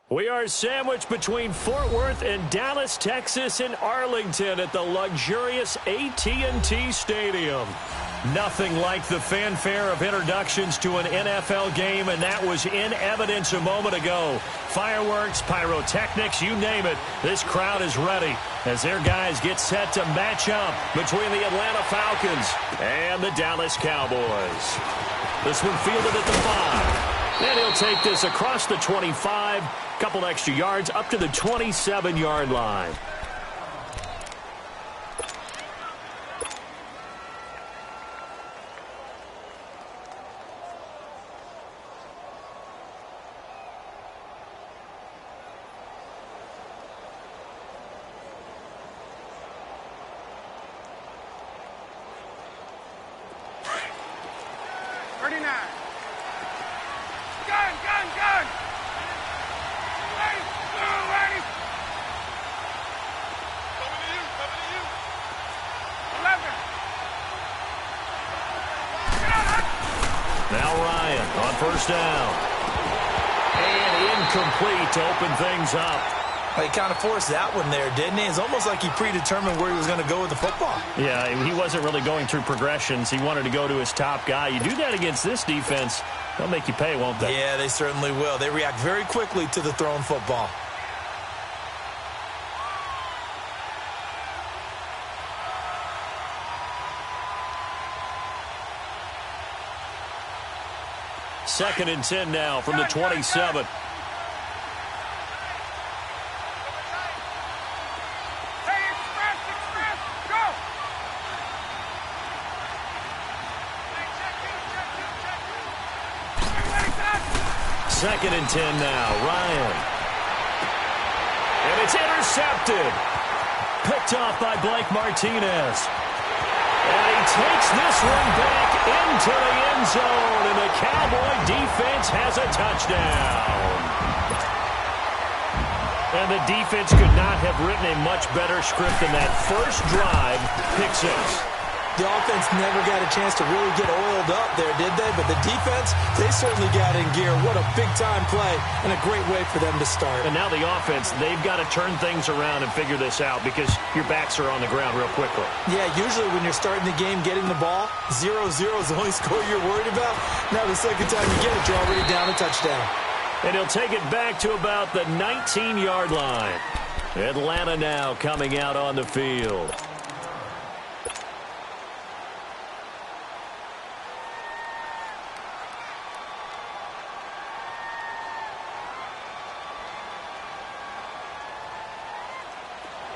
We are sandwiched between Fort Worth and Dallas, Texas, and Arlington at the luxurious AT&T Stadium. Nothing like the fanfare of introductions to an NFL game, and that was in evidence a moment ago. Fireworks, pyrotechnics, you name it. This crowd is ready as their guys get set to match up between the Atlanta Falcons and the Dallas Cowboys. This one fielded at the 5. And he'll take this across the 25, couple extra yards up to the 27-yard line. Down. And incomplete to open things up. Well, he kind of forced that one there, didn't he? It's almost like he predetermined where he was going to go with the football. Yeah, he wasn't really going through progressions. He wanted to go to his top guy. You do that against this defense, they'll make you pay, won't they? Yeah, they certainly will. They react very quickly to the thrown football. Second and 10 now from the 27. Second and 10 now. Ryan. And it's intercepted. Picked off by Blake Martinez. And he takes this one back into the end zone, and the Cowboy defense has a touchdown. And the defense could not have written a much better script than that first drive, pick 6. The offense never got a chance to really get oiled up there, did they? But the defense, they certainly got in gear. What a big-time play and a great way for them to start. And now the offense, they've got to turn things around and figure this out because your backs are on the ground real quickly. Yeah, usually when you're starting the game, getting the ball, 0-0 is the only score you're worried about. Now the second time you get it, you're already down a touchdown. And he'll take it back to about the 19-yard line. Atlanta now coming out on the field.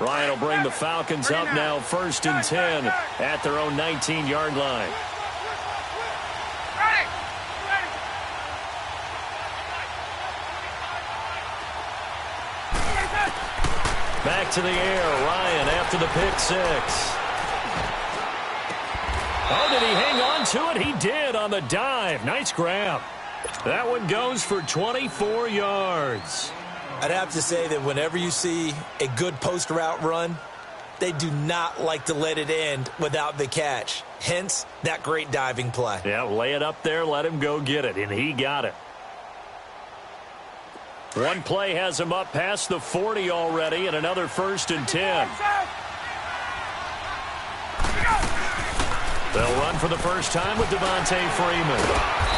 Ryan will bring the Falcons up now, first and 10 at their own 19-yard line. Back to the air, Ryan after the pick 6. Oh, did he hang on to it? He did on the dive. Nice grab. That one goes for 24 yards. I'd have to say that whenever you see a good post route run, they do not like to let it end without the catch. Hence, that great diving play. Yeah, lay it up there, let him go get it, and he got it. One play has him up past the 40 already, and another first and 10. They'll run for the first time with Devontae Freeman.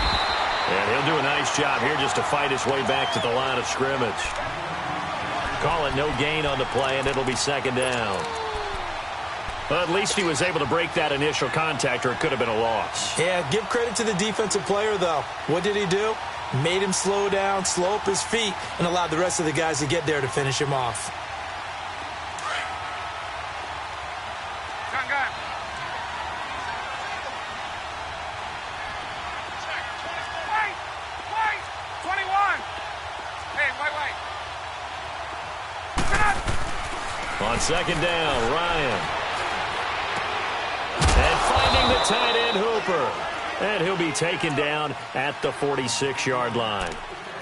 And he'll do a nice job here just to fight his way back to the line of scrimmage. Call it no gain on the play, and it'll be second down. Well, at least he was able to break that initial contact, or it could have been a loss. Yeah, give credit to the defensive player, though. What did he do? Made him slow down, slow up his feet, and allowed the rest of the guys to get there to finish him off. On second down, Ryan. And finding the tight end, Hooper. And he'll be taken down at the 46-yard line.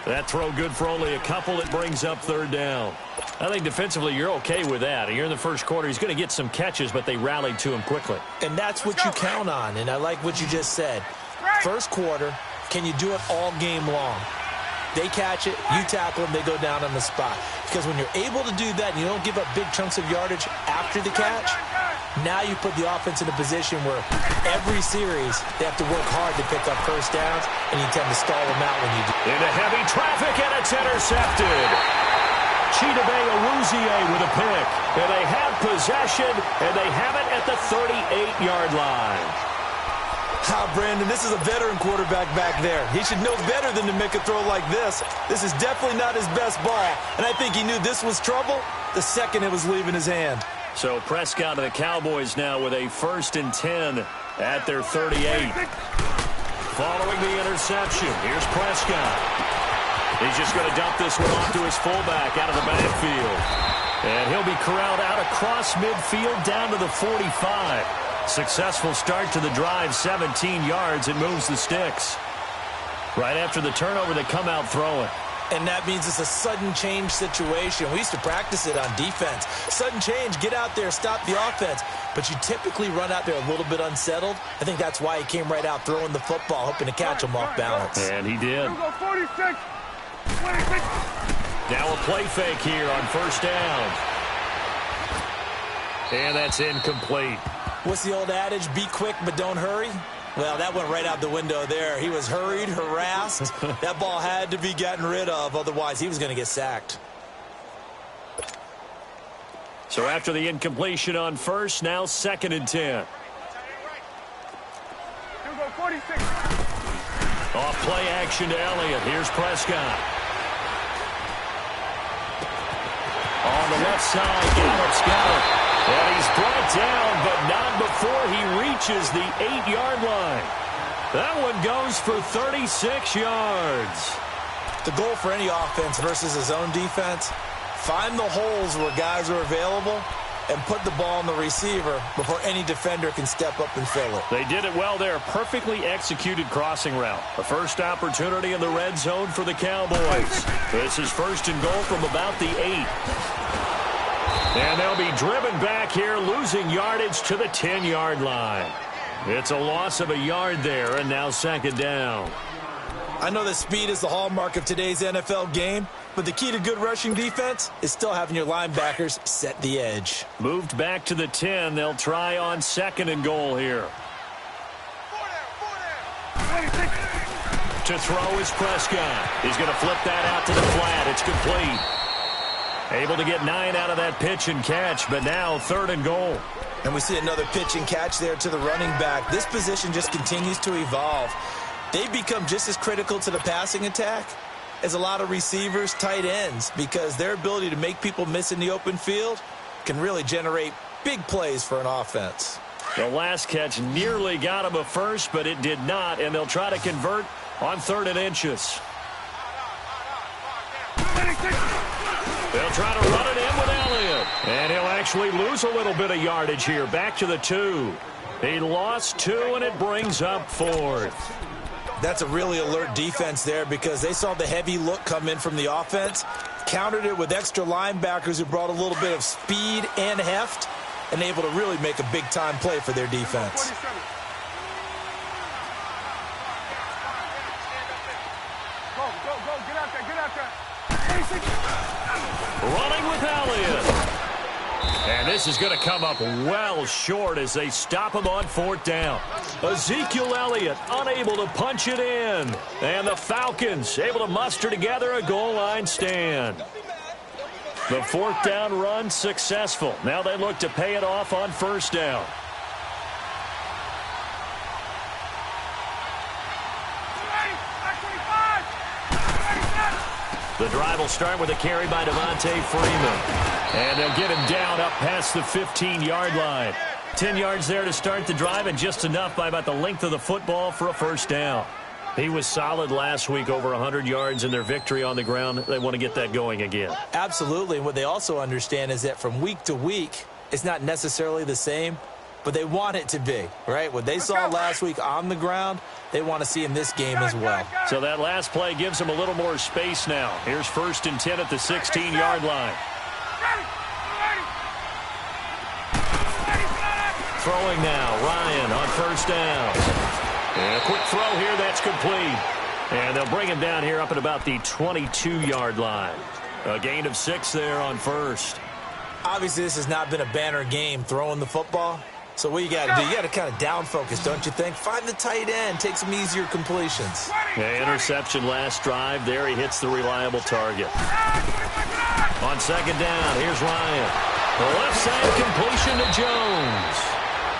That throw good for only a couple. It brings up third down. I think defensively you're okay with that. Here in the first quarter, he's going to get some catches, but they rallied to him quickly. And that's what you count on, and I like what you just said. First quarter, can you do it all game long? They catch it, you tackle them, they go down on the spot. Because when you're able to do that and you don't give up big chunks of yardage after the catch, now you put the offense in a position where every series they have to work hard to pick up first downs, and you tend to stall them out when you do. Into heavy traffic, and it's intercepted. Chidobe Awuzie with a pick. And they have possession, and they have it at the 38-yard line. Brandon, this is a veteran quarterback back there. He should know better than to make a throw like this. This is definitely not his best ball, and I think he knew this was trouble the second it was leaving his hand. So Prescott and the Cowboys now with a 1st and 10 at their 38. Following the interception, here's Prescott. He's just going to dump this one off to his fullback out of the backfield. And he'll be corralled out across midfield down to the 45. Successful start to the drive, 17 yards, and moves the sticks. Right after the turnover, they come out throwing. And that means it's a sudden change situation. We used to practice it on defense. Sudden change, get out there, stop the offense. But you typically run out there a little bit unsettled. I think that's why he came right out throwing the football, hoping to catch him off balance. And he did. 46. Now a play fake here on 1st down. And that's incomplete. What's the old adage? Be quick, but don't hurry. Well, that went right out the window there. He was hurried, harassed. That ball had to be gotten rid of. Otherwise, he was going to get sacked. So after the incompletion on 1st, now 2nd and 10. Off play action to Elliott. Here's Prescott. On the left side, Gallup's got it. And he's brought down, but not before he reaches the 8-yard line. That one goes for 36 yards. The goal for any offense versus his own defense, find the holes where guys are available and put the ball on the receiver before any defender can step up and fill it. They did it well there. Perfectly executed crossing route. The first opportunity in the red zone for the Cowboys. This is 1st and goal from about the 8. And they'll be driven back here, losing yardage to the 10-yard line. It's a loss of a yard there, and now 2nd down. I know that speed is the hallmark of today's NFL game, but the key to good rushing defense is still having your linebackers set the edge. Moved back to the 10. They'll try on 2nd and goal here. To throw is Prescott. He's going to flip that out to the flat. It's complete. Able to get 9 out of that pitch and catch, but now 3rd and goal. And we see another pitch and catch there to the running back. This position just continues to evolve. They become just as critical to the passing attack as a lot of receivers, tight ends, because their ability to make people miss in the open field can really generate big plays for an offense. The last catch nearly got him a first, but it did not, and they'll try to convert on 3rd and inches. They'll try to run it in with Elliott. And he'll actually lose a little bit of yardage here. Back to the 2. He lost 2, and it brings up 4th. That's a really alert defense there because they saw the heavy look come in from the offense, countered it with extra linebackers who brought a little bit of speed and heft, and able to really make a big-time play for their defense. Running with Elliott. And this is going to come up well short as they stop him on 4th down. Ezekiel Elliott unable to punch it in. And the Falcons able to muster together a goal line stand. The 4th down run successful. Now they look to pay it off on 1st down. The drive will start with a carry by Devontae Freeman. And they'll get him down up past the 15-yard line. 10 yards there to start the drive, and just enough by about the length of the football for a 1st down. He was solid last week, over 100 yards in their victory on the ground. They want to get that going again. Absolutely. And what they also understand is that from week to week, it's not necessarily the same, but they want it to be, right? What they saw last week on the ground, they want to see in this game as well. So that last play gives them a little more space now. Here's 1st and 10 at the 16-yard line. Throwing now, Ryan on 1st down. And a quick throw here, that's complete. And they'll bring him down here up at about the 22-yard line. A gain of 6 there on first. Obviously, this has not been a banner game throwing the football. So what you got to do, you got to kind of down focus, don't you think? Find the tight end, take some easier completions. Yeah, interception last drive. There he hits the reliable target. On second down, here's Ryan. The left side completion to Jones.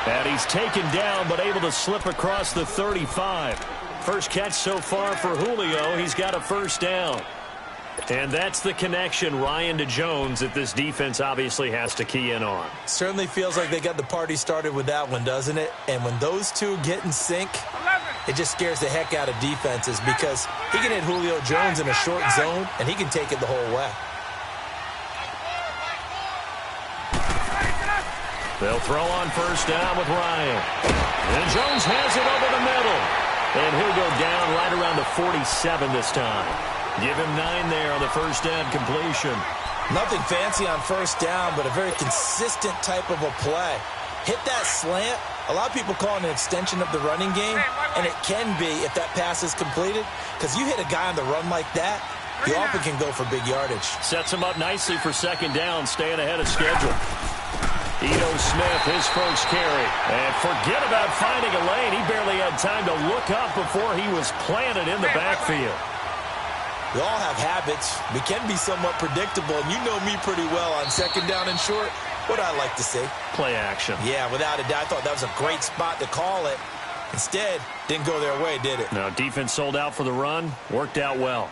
And he's taken down but able to slip across the 35. First catch so far for Julio. He's got a first down. And that's the connection, Ryan to Jones, that this defense obviously has to key in on. Certainly feels like they got the party started with that one, doesn't it? And when those two get in sync, it just scares the heck out of defenses because he can hit Julio Jones in a short zone, and he can take it the whole way. They'll throw on first down with Ryan. And Jones has it over the middle. And he'll go down right around the 47 this time. Give him 9 there on the first down completion. Nothing fancy on first down, but a very consistent type of a play. Hit that slant. A lot of people call it an extension of the running game, and it can be if that pass is completed, because you hit a guy on the run like that, he often can go for big yardage. Sets him up nicely for second down, staying ahead of schedule. Ito Smith, his first carry. And forget about finding a lane. He barely had time to look up before he was planted in the backfield. We all have habits. We can be somewhat predictable, and you know me pretty well on second down and short. What I like to see. Play action. Yeah, without a doubt. I thought that was a great spot to call it. Instead, didn't go their way, did it? No, defense sold out for the run. Worked out well.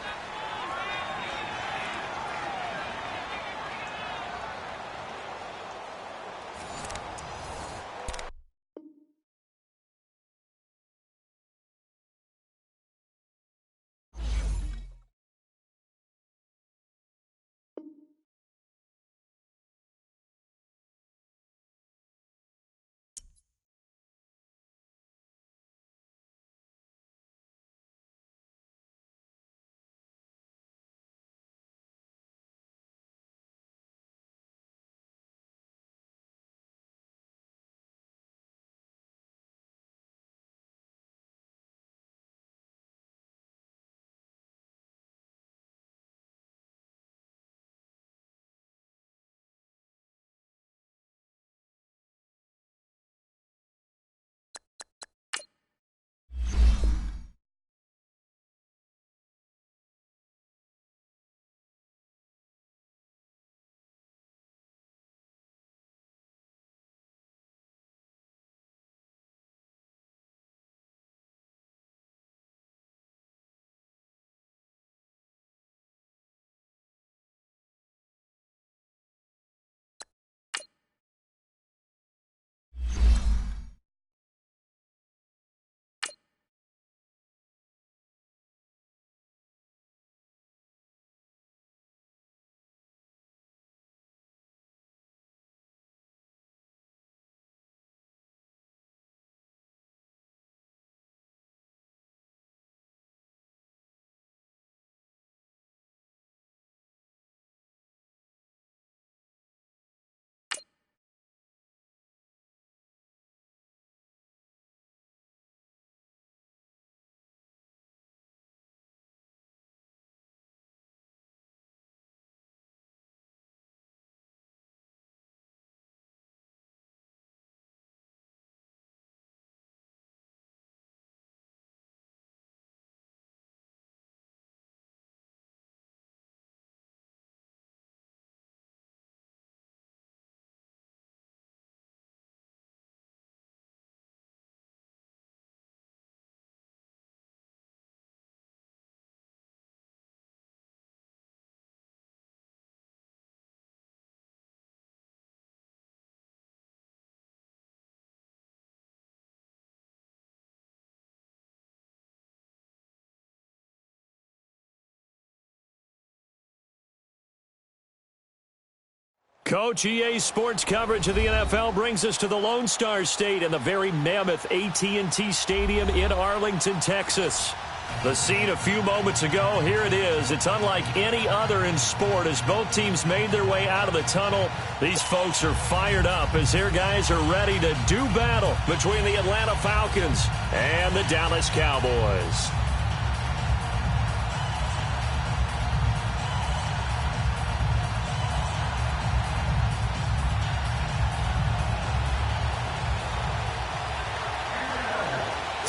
Coach, EA Sports coverage of the NFL brings us to the Lone Star State and the very mammoth AT&T Stadium in Arlington, Texas. The scene a few moments ago, here it is. It's unlike any other in sport as both teams made their way out of the tunnel. These folks are fired up as their guys are ready to do battle between the Atlanta Falcons and the Dallas Cowboys.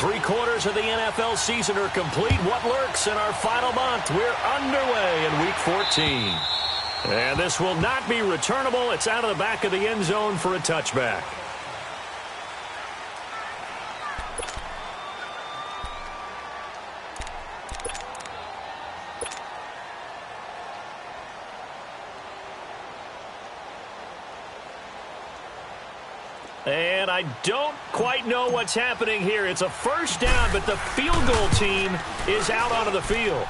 3/4 of the NFL season are complete. What lurks in our final month? We're underway in Week 14. And this will not be returnable. It's out of the back of the end zone for a touchback. And I don't quite know what's happening here. It's a first down, but the field goal team is out onto the field.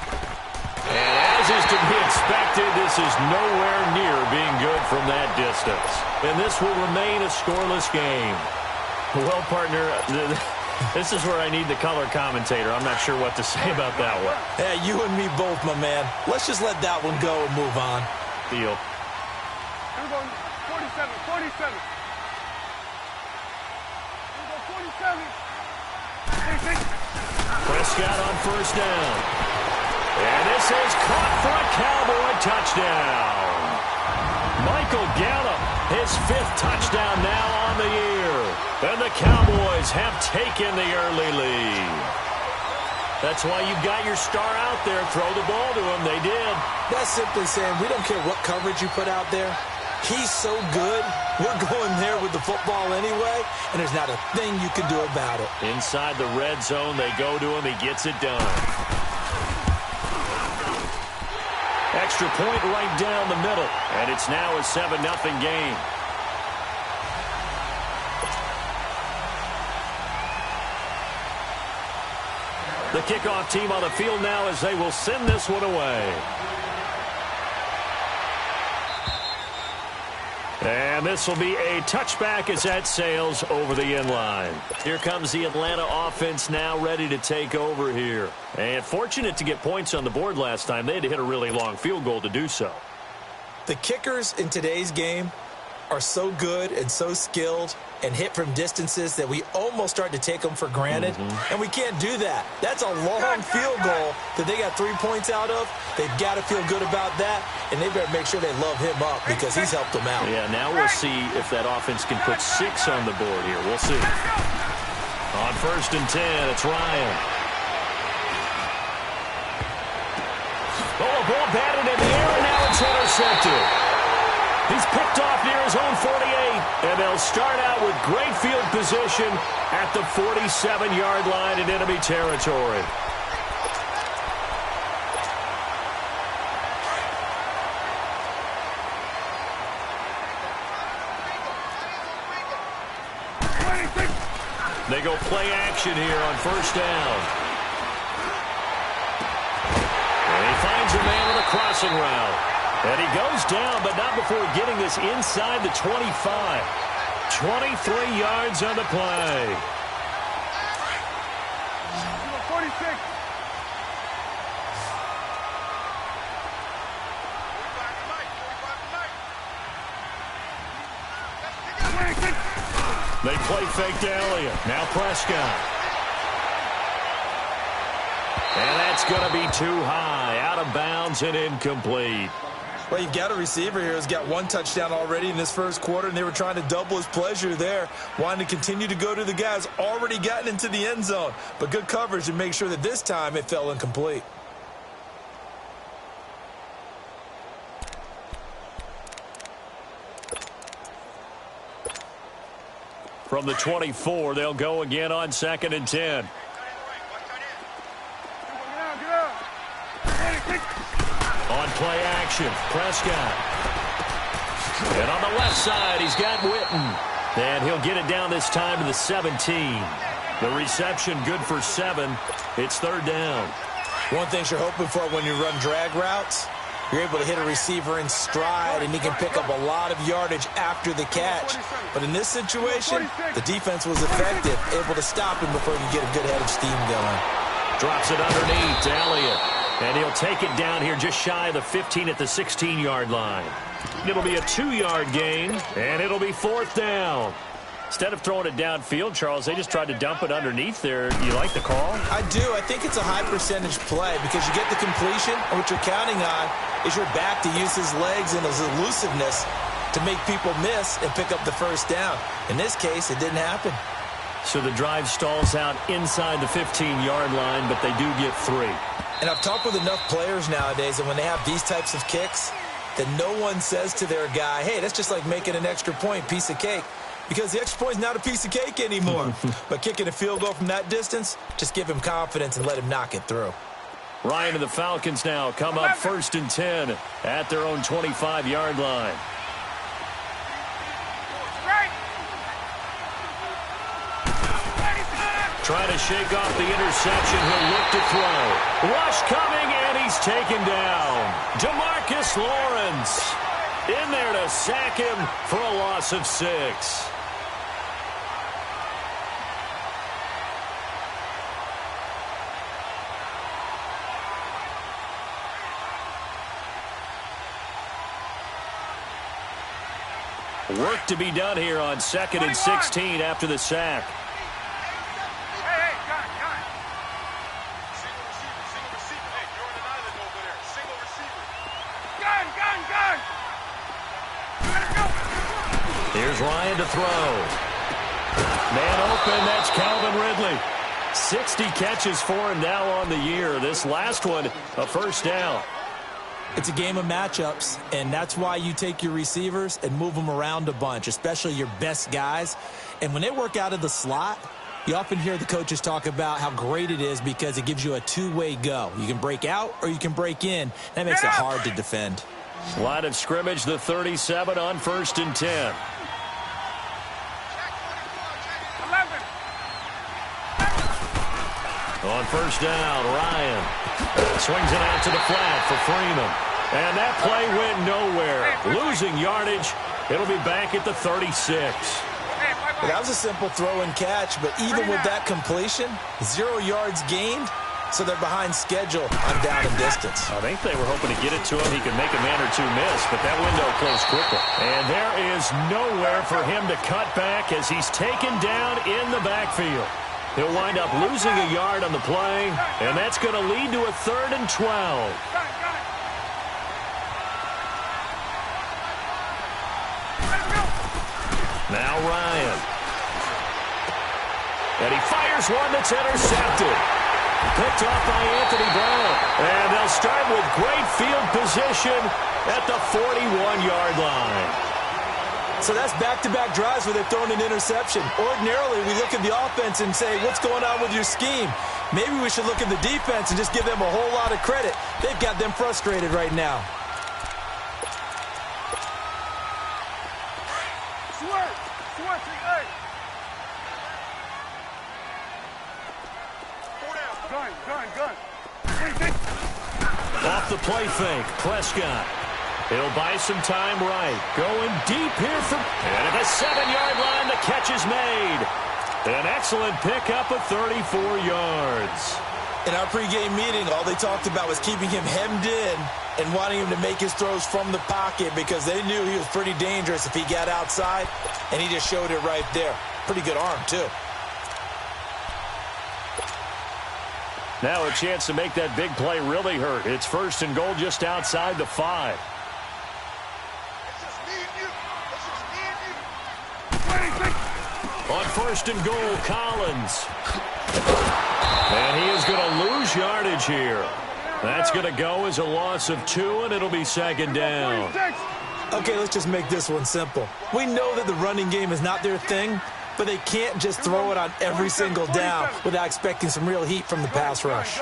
And as is to be expected, this is nowhere near being good from that distance. And this will remain a scoreless game. Well, partner, this is where I need the color commentator. I'm not sure what to say about that one. Yeah, you and me both, my man. Let's just let that one go and move on. Deal. We're going 47. Prescott on first down. And this is caught for a Cowboy touchdown. Michael Gallup, his 5th touchdown now on the year. And the Cowboys have taken the early lead. That's why you've got your star out there. Throw the ball to him. They did. That's simply saying we don't care what coverage you put out there. He's so good, we're going there with the football anyway, and there's not a thing you can do about it. Inside the red zone, they go to him. He gets it done. Extra point right down the middle, and it's now a 7-0 game. The kickoff team on the field now as they will send this one away. And this will be a touchback as that sails over the end line. Here comes the Atlanta offense now ready to take over here. And fortunate to get points on the board last time. They had to hit a really long field goal to do so. The kickers in today's game are so good and so skilled and hit from distances that we almost start to take them for granted. And we can't do that. That's a long field goal that they got 3 points out of. They've got to feel good about that, and they better make sure they love him up because he's helped them out. Yeah, now we'll see if that offense can put 6 on the board here. We'll see. On 1st and 10, it's Ryan. Oh, a ball batted in the air, and now it's intercepted. He's picked off near his own 48, and they'll start out with great field position at the 47-yard line in enemy territory. They go play action here on first down. And he finds a man with a crossing route. And he goes down, but not before getting this inside the 25. 23 yards on the play. 46. They play fake to Elliott. Now Prescott. And that's going to be too high. Out of bounds and incomplete. Well, you've got a receiver here who's got 1 touchdown already in this first quarter, and they were trying to double his pleasure there, wanting to continue to go to the guys already gotten into the end zone. But good coverage to make sure that this time it fell incomplete. From the 24, they'll go again on 2nd and 10. On play action, Prescott. And on the left side, he's got Witten. And he'll get it down this time to the 17. The reception good for 7. It's 3rd down. One thing you're hoping for when you run drag routes, you're able to hit a receiver in stride, and he can pick up a lot of yardage after the catch. But in this situation, the defense was effective, able to stop him before he could get a good head of steam going. Drops it underneath to Elliott. And he'll take it down here just shy of the 15 at the 16-yard line. It'll be a 2-yard gain, and it'll be 4th down. Instead of throwing it downfield, Charles, they just tried to dump it underneath there. You like the call? I do. I think it's a high-percentage play because you get the completion, and what you're counting on is your back to use his legs and his elusiveness to make people miss and pick up the first down. In this case, it didn't happen. So the drive stalls out inside the 15-yard line, but they do get 3. And I've talked with enough players nowadays, and when they have these types of kicks, that no one says to their guy, hey, that's just like making an extra point, piece of cake. Because the extra point is not a piece of cake anymore. But kicking a field goal from that distance, just give him confidence and let him knock it through. Ryan and the Falcons now come up 1st and 10 at their own 25-yard line. Trying to shake off the interception. He'll look to throw. Rush coming, and he's taken down. DeMarcus Lawrence in there to sack him for a loss of 6. Work to be done here on 2nd and 16 after the sack. Here's Ryan to throw. Man open, that's Calvin Ridley. 60 catches for him now on the year. This last one, a first down. It's a game of matchups, and that's why you take your receivers and move them around a bunch, especially your best guys. And when they work out of the slot, you often hear the coaches talk about how great it is because it gives you a two-way go. You can break out or you can break in. That makes it hard to defend. Line of scrimmage, the 37 on 1st and 10. On first down, Ryan swings it out to the flat for Freeman. And that play went nowhere. Losing yardage. It'll be back at the 36. Well, that was a simple throw and catch, but even with that completion, 0 yards gained, so they're behind schedule on down and distance. I think they were hoping to get it to him. He could make a man or two miss, but that window closed quickly. And there is nowhere for him to cut back as he's taken down in the backfield. He'll wind up losing a yard on the play, and that's going to lead to a 3rd and 12. Now Ryan. And he fires one that's intercepted. Picked off by Anthony Brown. And they'll start with great field position at the 41-yard line. So that's back-to-back drives where they've thrown an interception. Ordinarily, we look at the offense and say, what's going on with your scheme? Maybe we should look at the defense and just give them a whole lot of credit. They've got them frustrated right now. Off the play fake, Prescott. He'll buy some time right. Going deep here from... And at the 7-yard line, the catch is made. An excellent pickup of 34 yards. In our pregame meeting, all they talked about was keeping him hemmed in and wanting him to make his throws from the pocket because they knew he was pretty dangerous if he got outside, and he just showed it right there. Pretty good arm, too. Now a chance to make that big play really hurt. It's 1st and goal just outside the 5. On 1st and goal, Collins. And he is going to lose yardage here. That's going to go as a loss of 2, and it'll be 2nd down. Okay, let's just make this one simple. We know that the running game is not their thing, but they can't just throw it on every single down without expecting some real heat from the pass rush.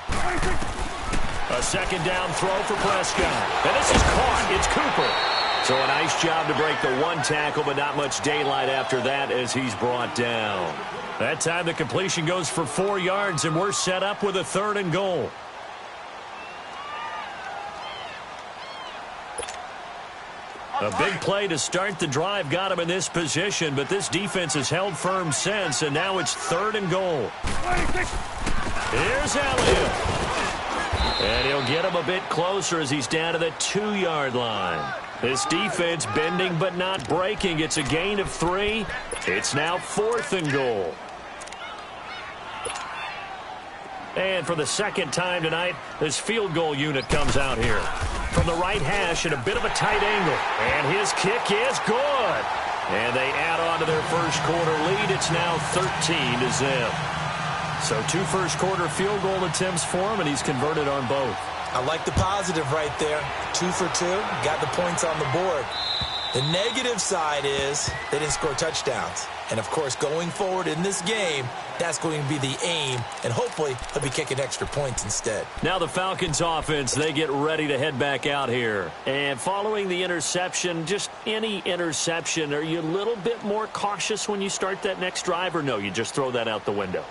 A 2nd down throw for Prescott. And this is caught. It's Cooper. So a nice job to break the 1 tackle, but not much daylight after that as he's brought down. That time the completion goes for 4 yards, and we're set up with a 3rd and goal. A big play to start the drive got him in this position, but this defense has held firm since, and now it's 3rd and goal. Here's Elliott. And he'll get him a bit closer as he's down to the 2-yard line. This defense bending but not breaking. It's a gain of 3. It's now 4th and goal. And for the 2nd time tonight, this field goal unit comes out here. From the right hash at a bit of a tight angle. And his kick is good. And they add on to their first quarter lead. It's now 13-0. So 2 first-quarter field goal attempts for him, and he's converted on both. I like the positive right there. 2 for 2, got the points on the board. The negative side is they didn't score touchdowns. And, of course, going forward in this game, that's going to be the aim. And hopefully he'll be kicking extra points instead. Now the Falcons offense, they get ready to head back out here. And following the interception, just any interception, are you a little bit more cautious when you start that next drive? Or no, you just throw that out the window?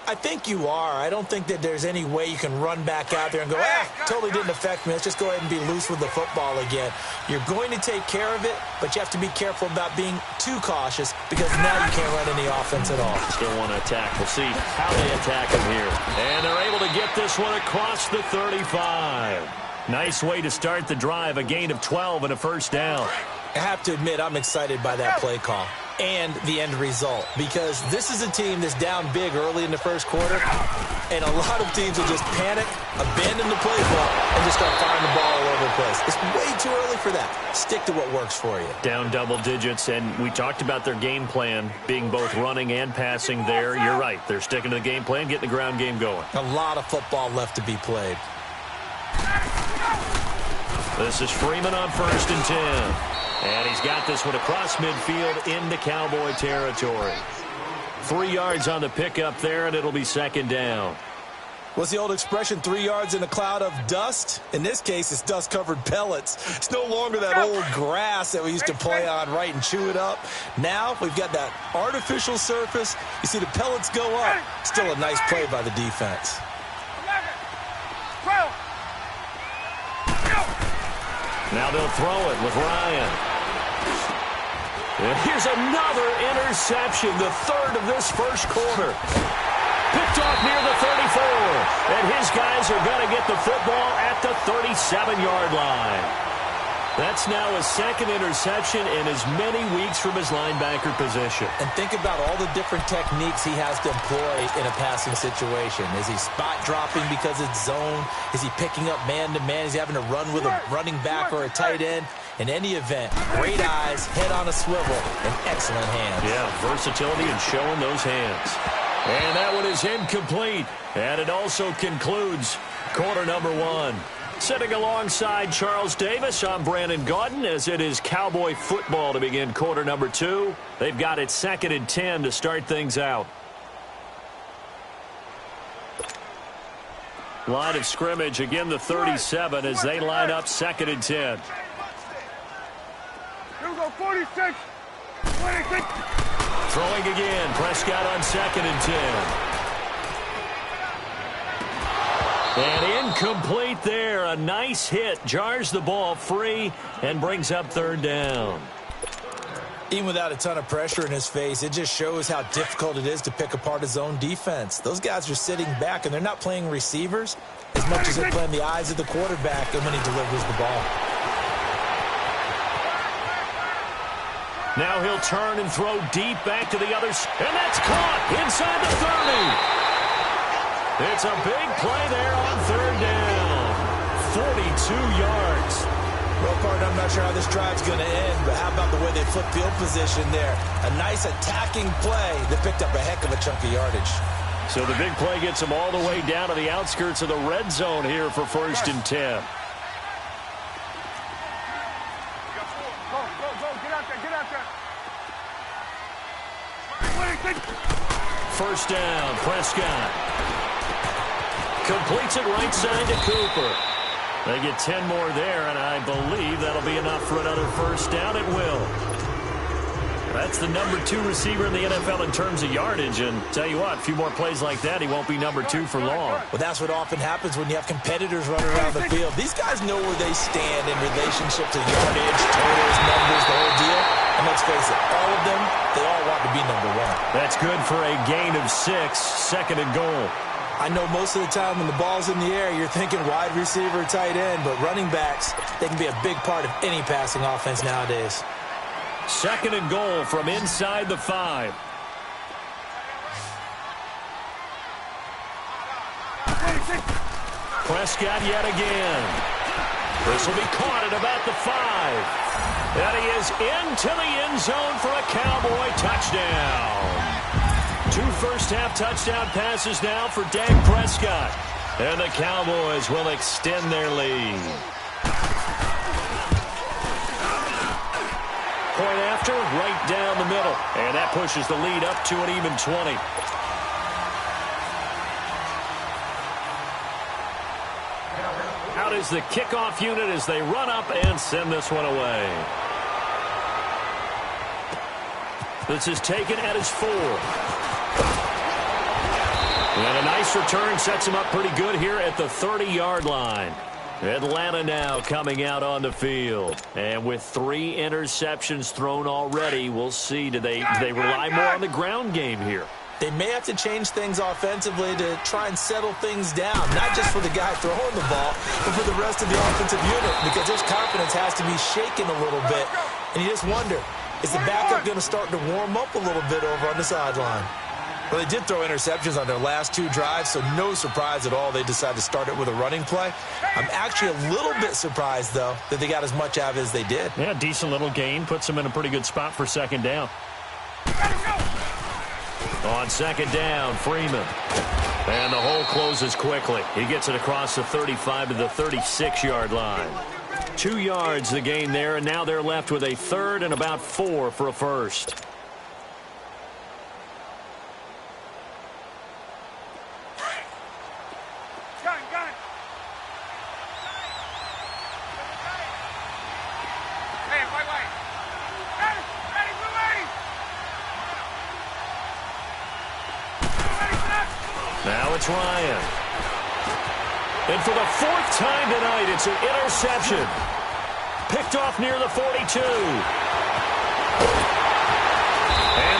I think you are. I don't think that there's any way you can run back out there and go, totally didn't affect me. Let's just go ahead and be loose with the football again. You're going to take care of it, but you have to be careful about being too cautious because now you can't run any offense at all. Still want to attack. We'll see how they attack him here. And they're able to get this one across the 35. Nice way to start the drive, a gain of 12 and a first down. I have to admit, I'm excited by that play call and the end result because this is a team that's down big early in the first quarter, and a lot of teams will just panic, abandon the playbook, and just start firing the ball all over the place. It's way too early for that. Stick to what works for you. Down double digits, and we talked about their game plan being both running and passing there. You're right. They're sticking to the game plan, getting the ground game going. A lot of football left to be played. This is Freeman on 1st and 10. And he's got this one across midfield into Cowboy territory. 3 yards on the pickup there, and it'll be 2nd down. What's the old expression, 3 yards in a cloud of dust? In this case, it's dust-covered pellets. It's no longer that old grass that we used to play on, right, and chew it up. Now we've got that artificial surface. You see the pellets go up. Still a nice play by the defense. Now they'll throw it with Ryan. And here's another interception, the 3rd of this first quarter. Picked off near the 34. And his guys are going to get the football at the 37-yard line. That's now his 2nd interception in as many weeks from his linebacker position. And think about all the different techniques he has to employ in a passing situation. Is he spot dropping because it's zone? Is he picking up man-to-man? Is he having to run with a running back or a tight end? In any event, great eyes, head on a swivel, and excellent hands. Yeah, versatility and showing those hands. And that one is incomplete. And it also concludes quarter number 1. Sitting alongside Charles Davis, I'm Brandon Gaudin as it is Cowboy football to begin quarter number 2. They've got it 2nd and 10 to start things out. Line of scrimmage, again the 37 as they line up 2nd and 10. Here we go, 46. 26. Throwing again, Prescott on 2nd and 10. And incomplete there. A nice hit. Jars the ball free and brings up 3rd down. Even without a ton of pressure in his face, it just shows how difficult it is to pick apart his own defense. Those guys are sitting back, and they're not playing receivers as much as they're playing the eyes of the quarterback and when he delivers the ball. Now he'll turn and throw deep back to the others. And that's caught inside the 30. It's a big play there on 3rd down. 42 yards. Well, partner, I'm not sure how this drive's going to end, but how about the way they flip field position there? A nice attacking play that picked up a heck of a chunk of yardage. So the big play gets them all the way down to the outskirts of the red zone here for 1st and 10. Go, get out there. 26. 1st down, Prescott. Completes it right side to Cooper. They get 10 more there, and I believe that'll be enough for another 1st down. It will. That's the number 2 receiver in the NFL in terms of yardage, and tell you what, a few more plays like that, he won't be number 2 for long. Well, that's what often happens when you have competitors running around the field. These guys know where they stand in relationship to yardage, totals, numbers, the whole deal. And let's face it, all of them, they all want to be number 1. That's good for a gain of 6, 2nd and goal. I know most of the time when the ball's in the air, you're thinking wide receiver, tight end, but running backs, they can be a big part of any passing offense nowadays. 2nd and goal from inside the 5. Prescott yet again. This will be caught at about the 5. And he is into the end zone for a Cowboy touchdown. 2 first-half touchdown passes now for Dak Prescott. And the Cowboys will extend their lead. Point after, right down the middle. And that pushes the lead up to an even 20. Out is the kickoff unit as they run up and send this one away. This is taken at his 4. And a nice return sets him up pretty good here at the 30-yard line. Atlanta now coming out on the field. And with 3 interceptions thrown already, we'll see. Do they rely more on the ground game here? They may have to change things offensively to try and settle things down, not just for the guy throwing the ball, but for the rest of the offensive unit, because his confidence has to be shaken a little bit. And you just wonder, is the backup going to start to warm up a little bit over on the sideline? Well, they did throw interceptions on their last 2 drives, so no surprise at all they decided to start it with a running play. I'm actually a little bit surprised, though, that they got as much out of it as they did. Yeah, decent little gain. Puts them in a pretty good spot for second down. On second down, Freeman. And the hole closes quickly. He gets it across the 35 to the 36-yard line. 2 yards the gain there, and now they're left with a 3rd and about 4 for a first. Now it's Ryan. And for the 4th time tonight, it's an interception. Picked off near the 42. And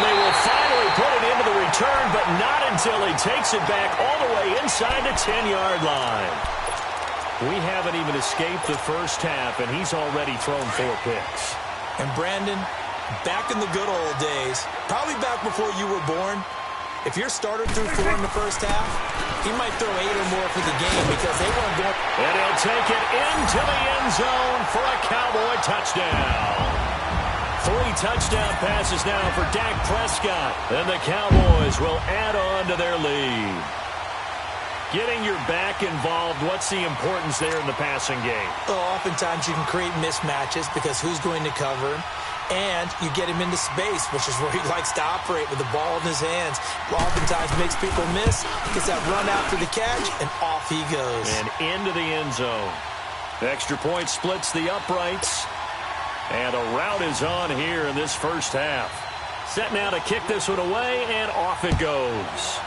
they will finally put it into the return, but not until he takes it back all the way inside the 10-yard line. We haven't even escaped the first half, and he's already thrown 4 picks. And Brandon, back in the good old days, probably back before you were born, if your starter threw 4 in the first half, he might throw 8 or more for the game because they weren't going. And he'll take it into the end zone for a Cowboy touchdown. 3 touchdown passes now for Dak Prescott. And the Cowboys will add on to their lead. Getting your back involved, what's the importance there in the passing game? Well, oftentimes you can create mismatches because who's going to cover him? And you get him into space, which is where he likes to operate with the ball in his hands. Oftentimes makes people miss, gets that run after the catch, and off he goes. And into the end zone. Extra point splits the uprights. And a route is on here in this first half. Set now to kick this one away, and off it goes.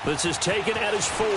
This is taken at his 4.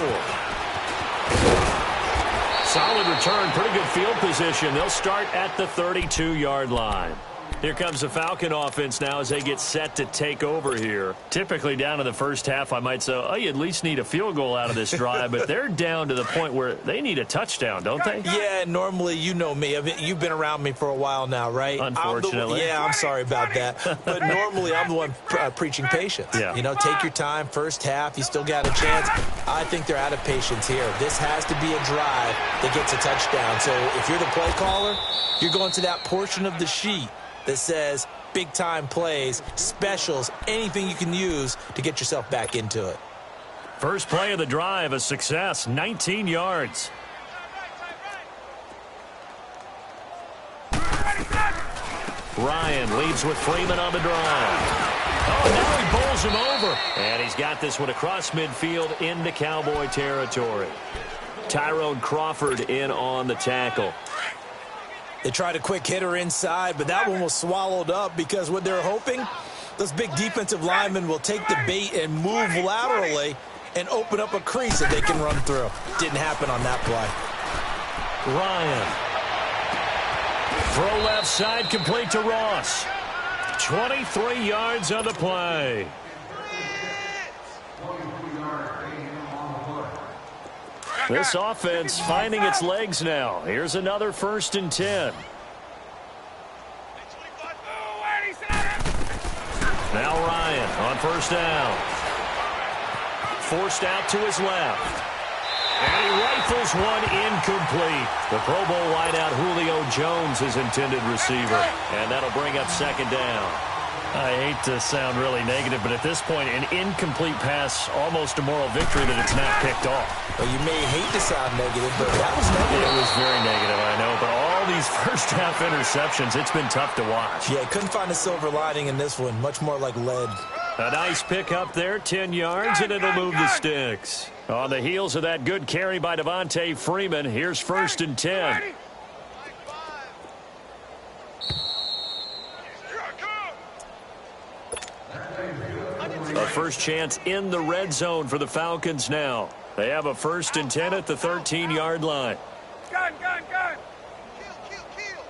Solid return, pretty good field position. They'll start at the 32-yard line. Here comes the Falcon offense now as they get set to take over here. Typically down in the first half, I might say, oh, you at least need a field goal out of this drive, but they're down to the point where they need a touchdown, don't they? Yeah, normally, you know me. You've been around me for a while now, right? Unfortunately. I'm sorry about that. But normally, I'm the one preaching patience. Yeah. You know, take your time, first half, you still got a chance. I think they're out of patience here. This has to be a drive that gets a touchdown. So if you're the play caller, you're going to that portion of the sheet that says big-time plays, specials, anything you can use to get yourself back into it. First play of the drive, a success, 19 yards. Ryan leads with Freeman on the drive. Oh, now he bowls him over. And he's got this one across midfield into Cowboy territory. Tyrone Crawford in on the tackle. They tried a quick hitter inside, but that one was swallowed up because what they're hoping, those big defensive linemen will take the bait and move laterally and open up a crease that they can run through. Didn't happen on that play. Ryan. Throw left side complete to Ross. 23 yards on the play. This offense finding its legs now. Here's another 1st and 10. Now Ryan on 1st down. Forced out to his left. And he rifles one incomplete. The Pro Bowl wideout Julio Jones is intended receiver. And that'll bring up second down. I hate to sound really negative, but at this point, an incomplete pass, almost a moral victory that it's not picked off. Well, you may hate to sound negative, but that was negative. It was very negative, I know. But all these first-half interceptions, it's been tough to watch. Yeah, couldn't find a silver lining in this one. Much more like lead. A nice pick up there, 10 yards, and it'll move the sticks. On the heels of that good carry by Devontae Freeman, here's 1st and 10. A first chance in the red zone for the Falcons now. They have a 1st and 10 at the 13-yard line. Gun, gun, gun. Kill.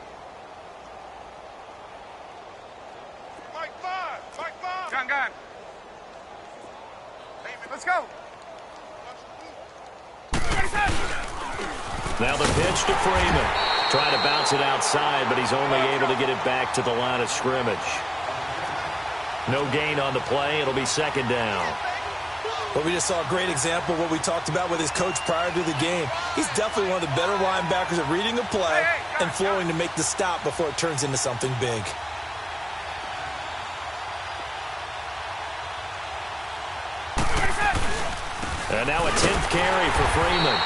Mike 5. Gun. Let's go. Now the pitch to Freeman. Trying to bounce it outside, but he's only able to get it back to the line of scrimmage. No gain on the play. It'll be second down. Well, we just saw a great example of what we talked about with his coach prior to the game. He's definitely one of the better linebackers at reading a play and flowing to make the stop before it turns into something big. And now a 10th carry for Freeman.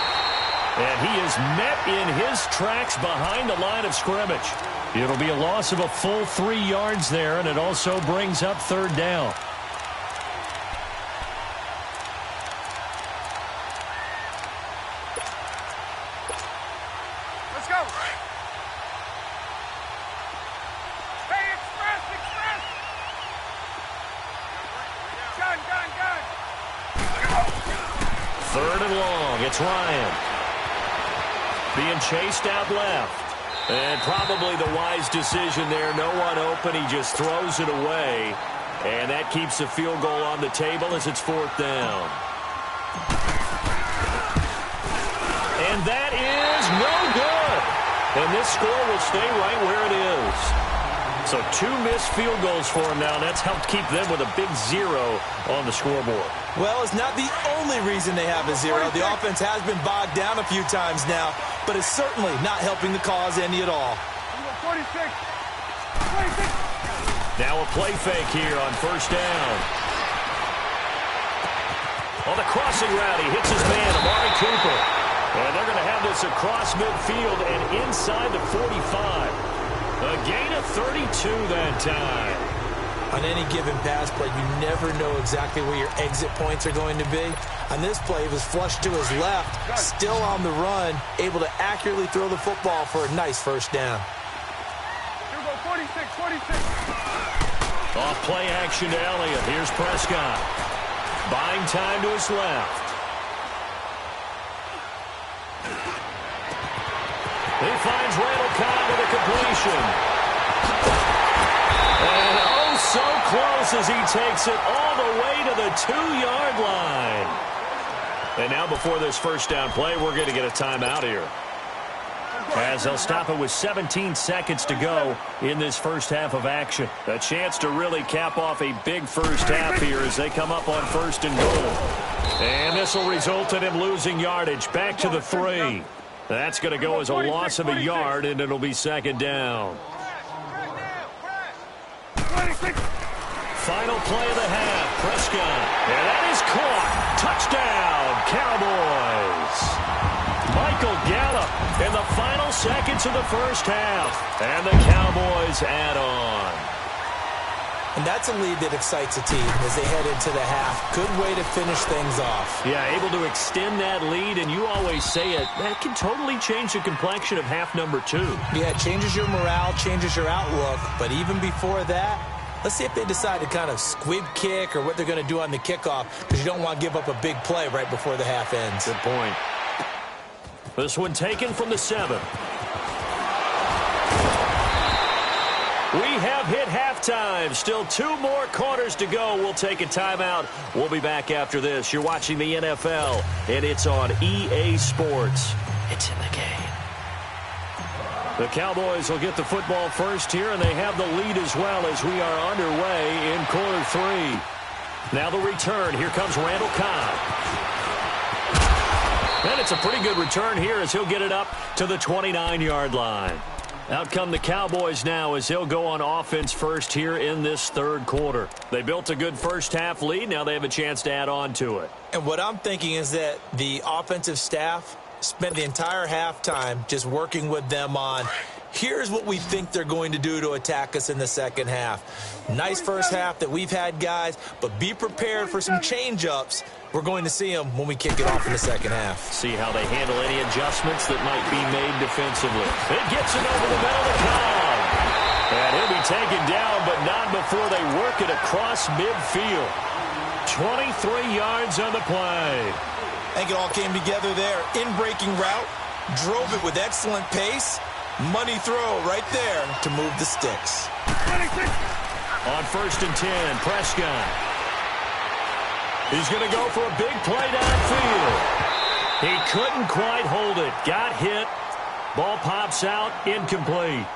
And he is met in his tracks behind the line of scrimmage. It'll be a loss of a full 3 yards there, and it also brings up third down. Let's go. Hey, express. Gun. 3rd and long. It's Ryan. Being chased out left. And probably the wise decision there. No one open. He just throws it away. And that keeps the field goal on the table as it's 4th down. And that is no good. And this score will stay right where it is. So 2 missed field goals for him now. That's helped keep them with a big 0 on the scoreboard. Well, it's not the only reason they have a 0. The offense has been bogged down a few times now, but it's certainly not helping the cause any at all. 46. Now a play fake here on 1st down. On the crossing route, he hits his man, Amari Cooper. And they're going to have this across midfield and inside the 45. A gain of 32 that time. On any given pass play, you never know exactly where your exit points are going to be. On this play, it was flushed to his left, still on the run, able to accurately throw the football for a nice 1st down. Here we go, 46. Off play action to Elliott. Here's Prescott. Buying time to his left. He finds Randall Cobb with a completion. And oh, so close as he takes it all the way to the 2-yard line. And now before this 1st down play, we're going to get a timeout here. As they'll stop it with 17 seconds to go in this first half of action. A chance to really cap off a big first half here as they come up on 1st and goal. And this will result in him losing yardage back to the 3. That's going to go as a loss of a yard, and it'll be second down. Final play of the half. Prescott. And that is caught. Touchdown, Cowboys. Michael Gallup in the final seconds of the first half. And the Cowboys add on. And that's a lead that excites a team as they head into the half. Good way to finish things off. Yeah, able to extend that lead, and you always say it, that can totally change the complexion of half number 2. Yeah, it changes your morale, changes your outlook. But even before that, let's see if they decide to kind of squib kick or what they're going to do on the kickoff, because you don't want to give up a big play right before the half ends. Good point. This one taken from the 7. We have hit halftime. Still 2 more quarters to go. We'll take a timeout. We'll be back after this. You're watching the NFL, and it's on EA Sports. It's in the game. The Cowboys will get the football first here, and they have the lead as well as we are underway in quarter 3. Now the return. Here comes Randall Cobb. And That's a pretty good return here as he'll get it up to the 29-yard line. Out come the Cowboys now as they'll go on offense first here in this third quarter. They built a good first-half lead. Now they have a chance to add on to it. And what I'm thinking is that the offensive staff spent the entire halftime just working with them on, here's what we think they're going to do to attack us in the second half. Nice first half that we've had, guys, but be prepared for some change-ups. We're going to see them when we kick it off in the second half. See how they handle any adjustments that might be made defensively. It gets it over the middle of Cobb. And he'll be taken down, but not before they work it across midfield. 23 yards on the play. I think it all came together there. In-breaking route, drove it with excellent pace. Money throw right there to move the sticks. On 1st and 10, Prescott. He's going to go for a big play downfield. He couldn't quite hold it. Got hit. Ball pops out. Incomplete.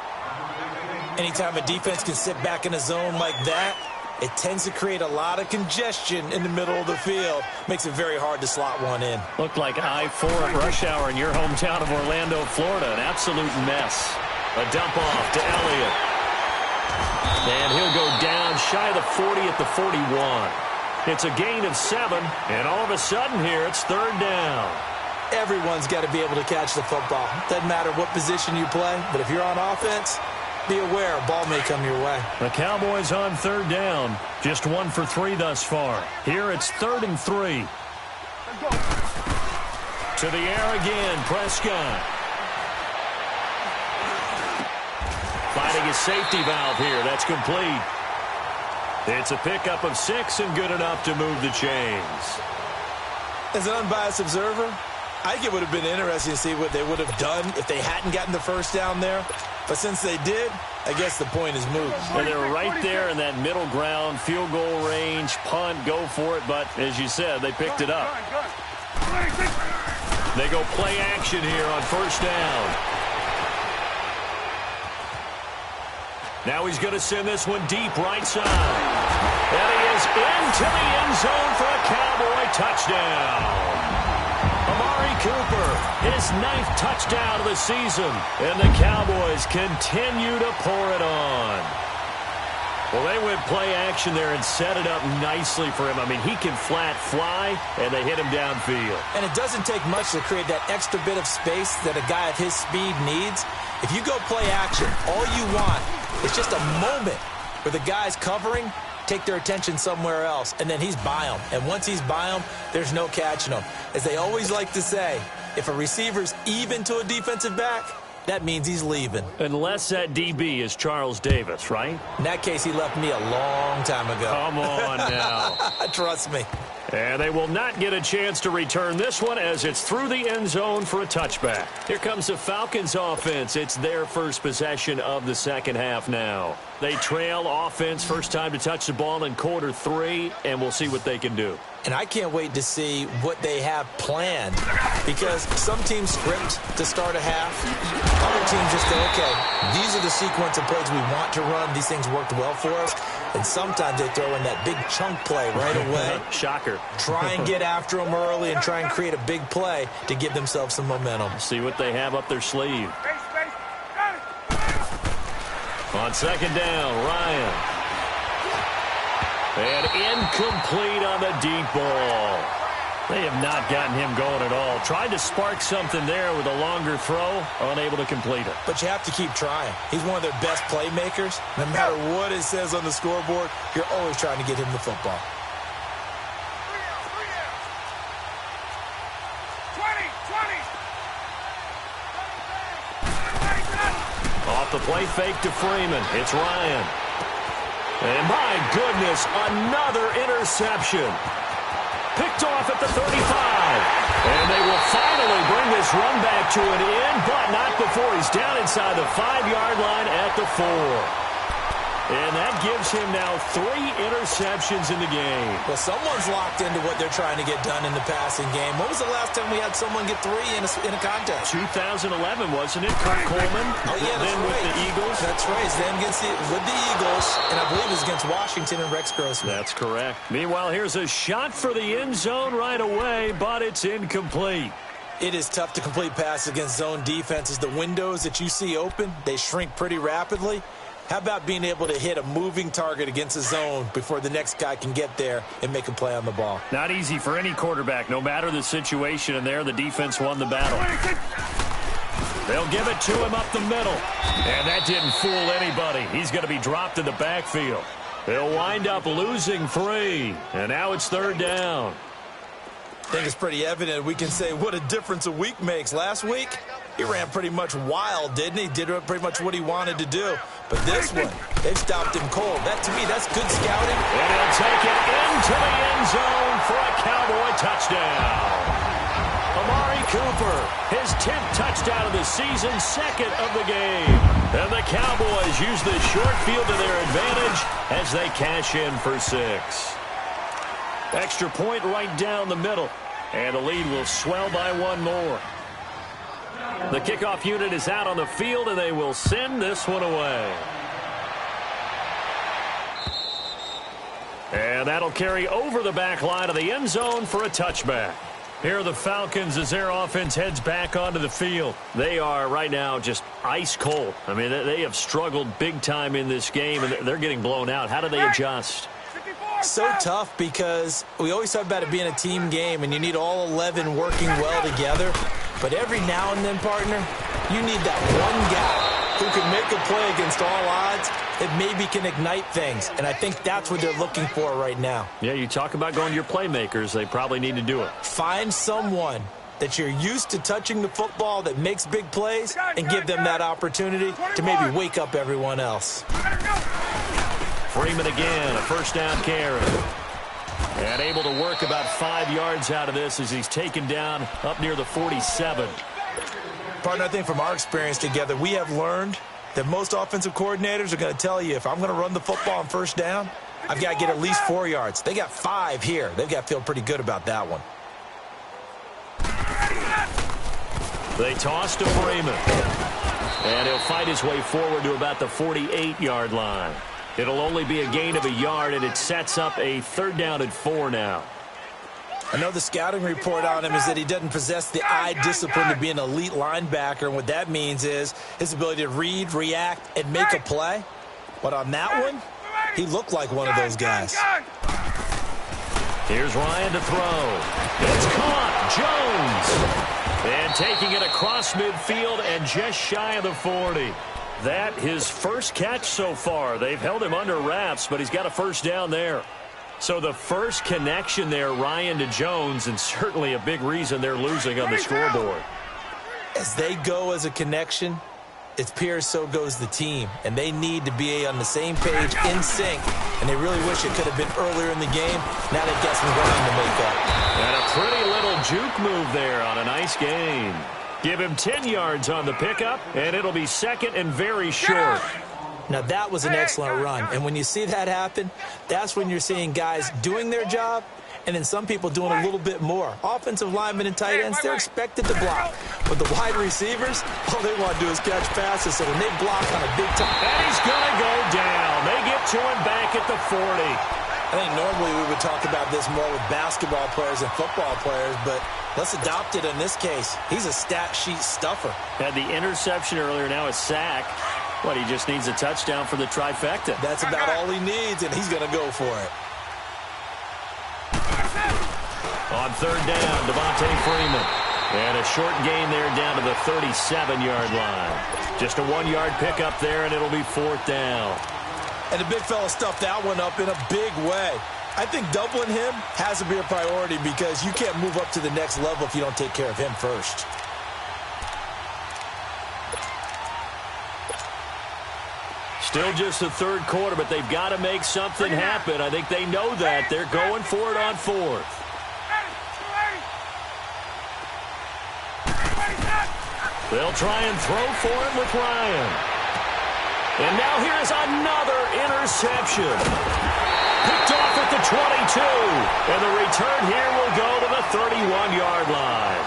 Anytime a defense can sit back in a zone like that, it tends to create a lot of congestion in the middle of the field. Makes it very hard to slot one in. Looked like I-4 at rush hour in your hometown of Orlando, Florida. An absolute mess. A dump off to Elliott. And he'll go down shy of the 40 at the 41. It's a gain of 7, and all of a sudden here, it's 3rd down. Everyone's got to be able to catch the football. Doesn't matter what position you play, but if you're on offense, be aware a ball may come your way. The Cowboys on 3rd down. Just 1 for 3 thus far. Here it's 3rd and 3. To the air again, Prescott. Finding his safety valve here. That's complete. It's a pickup of 6 and good enough to move the chains. As an unbiased observer, I think it would have been interesting to see what they would have done if they hadn't gotten the first down there. But since they did, I guess the point is moved. And they're right there in that middle ground, field goal range, punt, go for it. But as you said, they picked it up. They go play action here on 1st down. Now he's going to send this one deep right side. And he is into the end zone for a Cowboy touchdown. Amari Cooper, his 9th touchdown of the season. And the Cowboys continue to pour it on. Well, they went play action there and set it up nicely for him. I mean, he can flat fly, and they hit him downfield. And it doesn't take much to create that extra bit of space that a guy of his speed needs. If you go play action, all you want is just a moment where the guys covering take their attention somewhere else, and then he's by them. And once he's by them, there's no catching him. As they always like to say, if a receiver's even to a defensive back, that means he's leaving. Unless that DB is Charles Davis, right? In that case, he left me a long time ago. Come on now. Trust me. And they will not get a chance to return this one as it's through the end zone for a touchback. Here comes the Falcons offense. It's their first possession of the second half now. They trail offense, first time to touch the ball in quarter 3, and we'll see what they can do. And I can't wait to see what they have planned, because some teams script to start a half. Other teams just say, okay, these are the sequence of plays we want to run. These things worked well for us. And sometimes they throw in that big chunk play right away. Shocker. Try and get after them early and try and create a big play to give themselves some momentum. See what they have up their sleeve. On 2nd down, Ryan. And incomplete on the deep ball. They have not gotten him going at all. Tried to spark something there with a longer throw, unable to complete it. But you have to keep trying. He's one of their best playmakers. No matter what it says on the scoreboard, you're always trying to get him the football. 20. Off the play fake to Freeman. It's Ryan. And my goodness, another interception. Picked off at the 35. And they will finally bring this run back to an end, but not before he's down inside the 5-yard line at the 4. And that gives him now 3 interceptions in the game. Well, someone's locked into what they're trying to get done in the passing game. When was the last time we had someone get 3 in a contest? 2011, wasn't it? Kurt Coleman. Oh, yeah, that's then right. with the Eagles. That's right. Then with the Eagles, and I believe it was against Washington and Rex Grossman. That's correct. Meanwhile, here's a shot for the end zone right away, but it's incomplete. It is tough to complete passes against zone defenses. The windows that you see open, they shrink pretty rapidly. How about being able to hit a moving target against a zone before the next guy can get there and make a play on the ball? Not easy for any quarterback, no matter the situation, and there the defense won the battle. They'll give it to him up the middle. And that didn't fool anybody. He's going to be dropped in the backfield. They'll wind up losing 3, and now it's 3rd down. I think it's pretty evident. We can say what a difference a week makes. Last week, he ran pretty much wild, didn't he? Did pretty much what he wanted to do. But this one, they've stopped him cold. That, to me, that's good scouting. And he'll take it into the end zone for a Cowboy touchdown. Amari Cooper, his 10th touchdown of the season, 2nd of the game. And the Cowboys use the short field to their advantage as they cash in for 6. Extra point right down the middle. And the lead will swell by 1 more. The kickoff unit is out on the field, and they will send this one away. And that'll carry over the back line of the end zone for a touchback. Here are the Falcons as their offense heads back onto the field. They are right now just ice cold. I mean, they have struggled big time in this game, and they're getting blown out. How do they adjust? So tough because we always talk about it being a team game, and you need all 11 working well together. But every now and then, partner, you need that one guy who can make a play against all odds that maybe can ignite things. And I think that's what they're looking for right now. Yeah, you talk about going to your playmakers. They probably need to do it. Find someone that you're used to touching the football that makes big plays and give them that opportunity to maybe wake up everyone else. Freeman again, a 1st down carry. And able to work about 5 yards out of this as he's taken down up near the 47. Partner, I think from our experience together, we have learned that most offensive coordinators are going to tell you, if I'm going to run the football on 1st down, I've got to get at least 4 yards. They got 5 here. They've got to feel pretty good about that one. They toss to Freeman. And he'll fight his way forward to about the 48-yard line. It'll only be a gain of 1 yard, and it sets up a 3rd down and 4 now. I know the scouting report on him is that he doesn't possess the eye discipline to be an elite linebacker, and what that means is his ability to read, react, and make a play. But on that one, he looked like one of those guys. Here's Ryan to throw. It's caught. Jones. And taking it across midfield and just shy of the 40. That his first catch so far. They've held him under wraps, but he's got a 1st down there. So the first connection there, Ryan to Jones, and certainly a big reason they're losing on the scoreboard. As they go as a connection, it's Pierce, so goes the team. And they need to be on the same page, in sync. And they really wish it could have been earlier in the game. Now they've got some ground to make up. And a pretty little juke move there on a nice gain. Give him 10 yards on the pickup, and it'll be 2nd and very short. Now, that was an excellent run. And when you see that happen, that's when you're seeing guys doing their job and then some people doing a little bit more. Offensive linemen and tight ends, they're expected to block. But the wide receivers, all they want to do is catch passes. So when they block on a big time. And he's going to go down. They get to him back at the 40. I think normally we would talk about this more with basketball players and football players, but let's adopt it in this case. He's a stat sheet stuffer. Had the interception earlier, now a sack. What, he just needs a touchdown for the trifecta. That's about all he needs, and he's going to go for it. On 3rd down, Devontae Freeman. And a short gain there down to the 37-yard line. Just a 1-yard pickup there, and it'll be 4th down. And the big fella stuffed that one up in a big way. I think doubling him has to be a priority because you can't move up to the next level if you don't take care of him first. Still just the 3rd quarter, but they've got to make something happen. I think they know that. They're going for it on 4th. They'll try and throw for him with Ryan. And now here's another interception. Picked off at the 22. And the return here will go to the 31-yard line.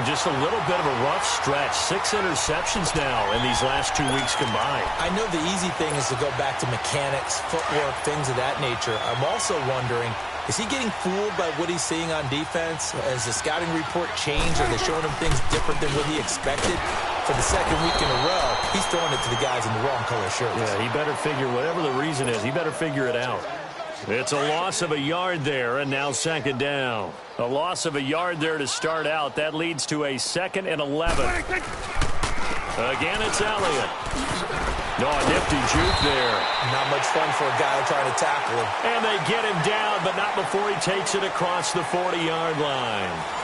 Just a little bit of a rough stretch. 6 interceptions now in these last 2 weeks combined. I know the easy thing is to go back to mechanics, footwork, things of that nature. I'm also wondering Is he getting fooled by what he's seeing on defense? Has the scouting report changed? Are they showing him things different than what he expected? For the second week in a row, he's throwing it to the guys in the wrong color shirts. Yeah, he better figure, whatever the reason is, he better figure it out. It's a loss of a yard there, and now second down. A loss of a yard there to start out. That leads to a 2nd and 11. Again, it's Elliott. No, a nifty juke there. Not much fun for a guy trying to tackle him. And they get him down, but not before he takes it across the 40-yard line.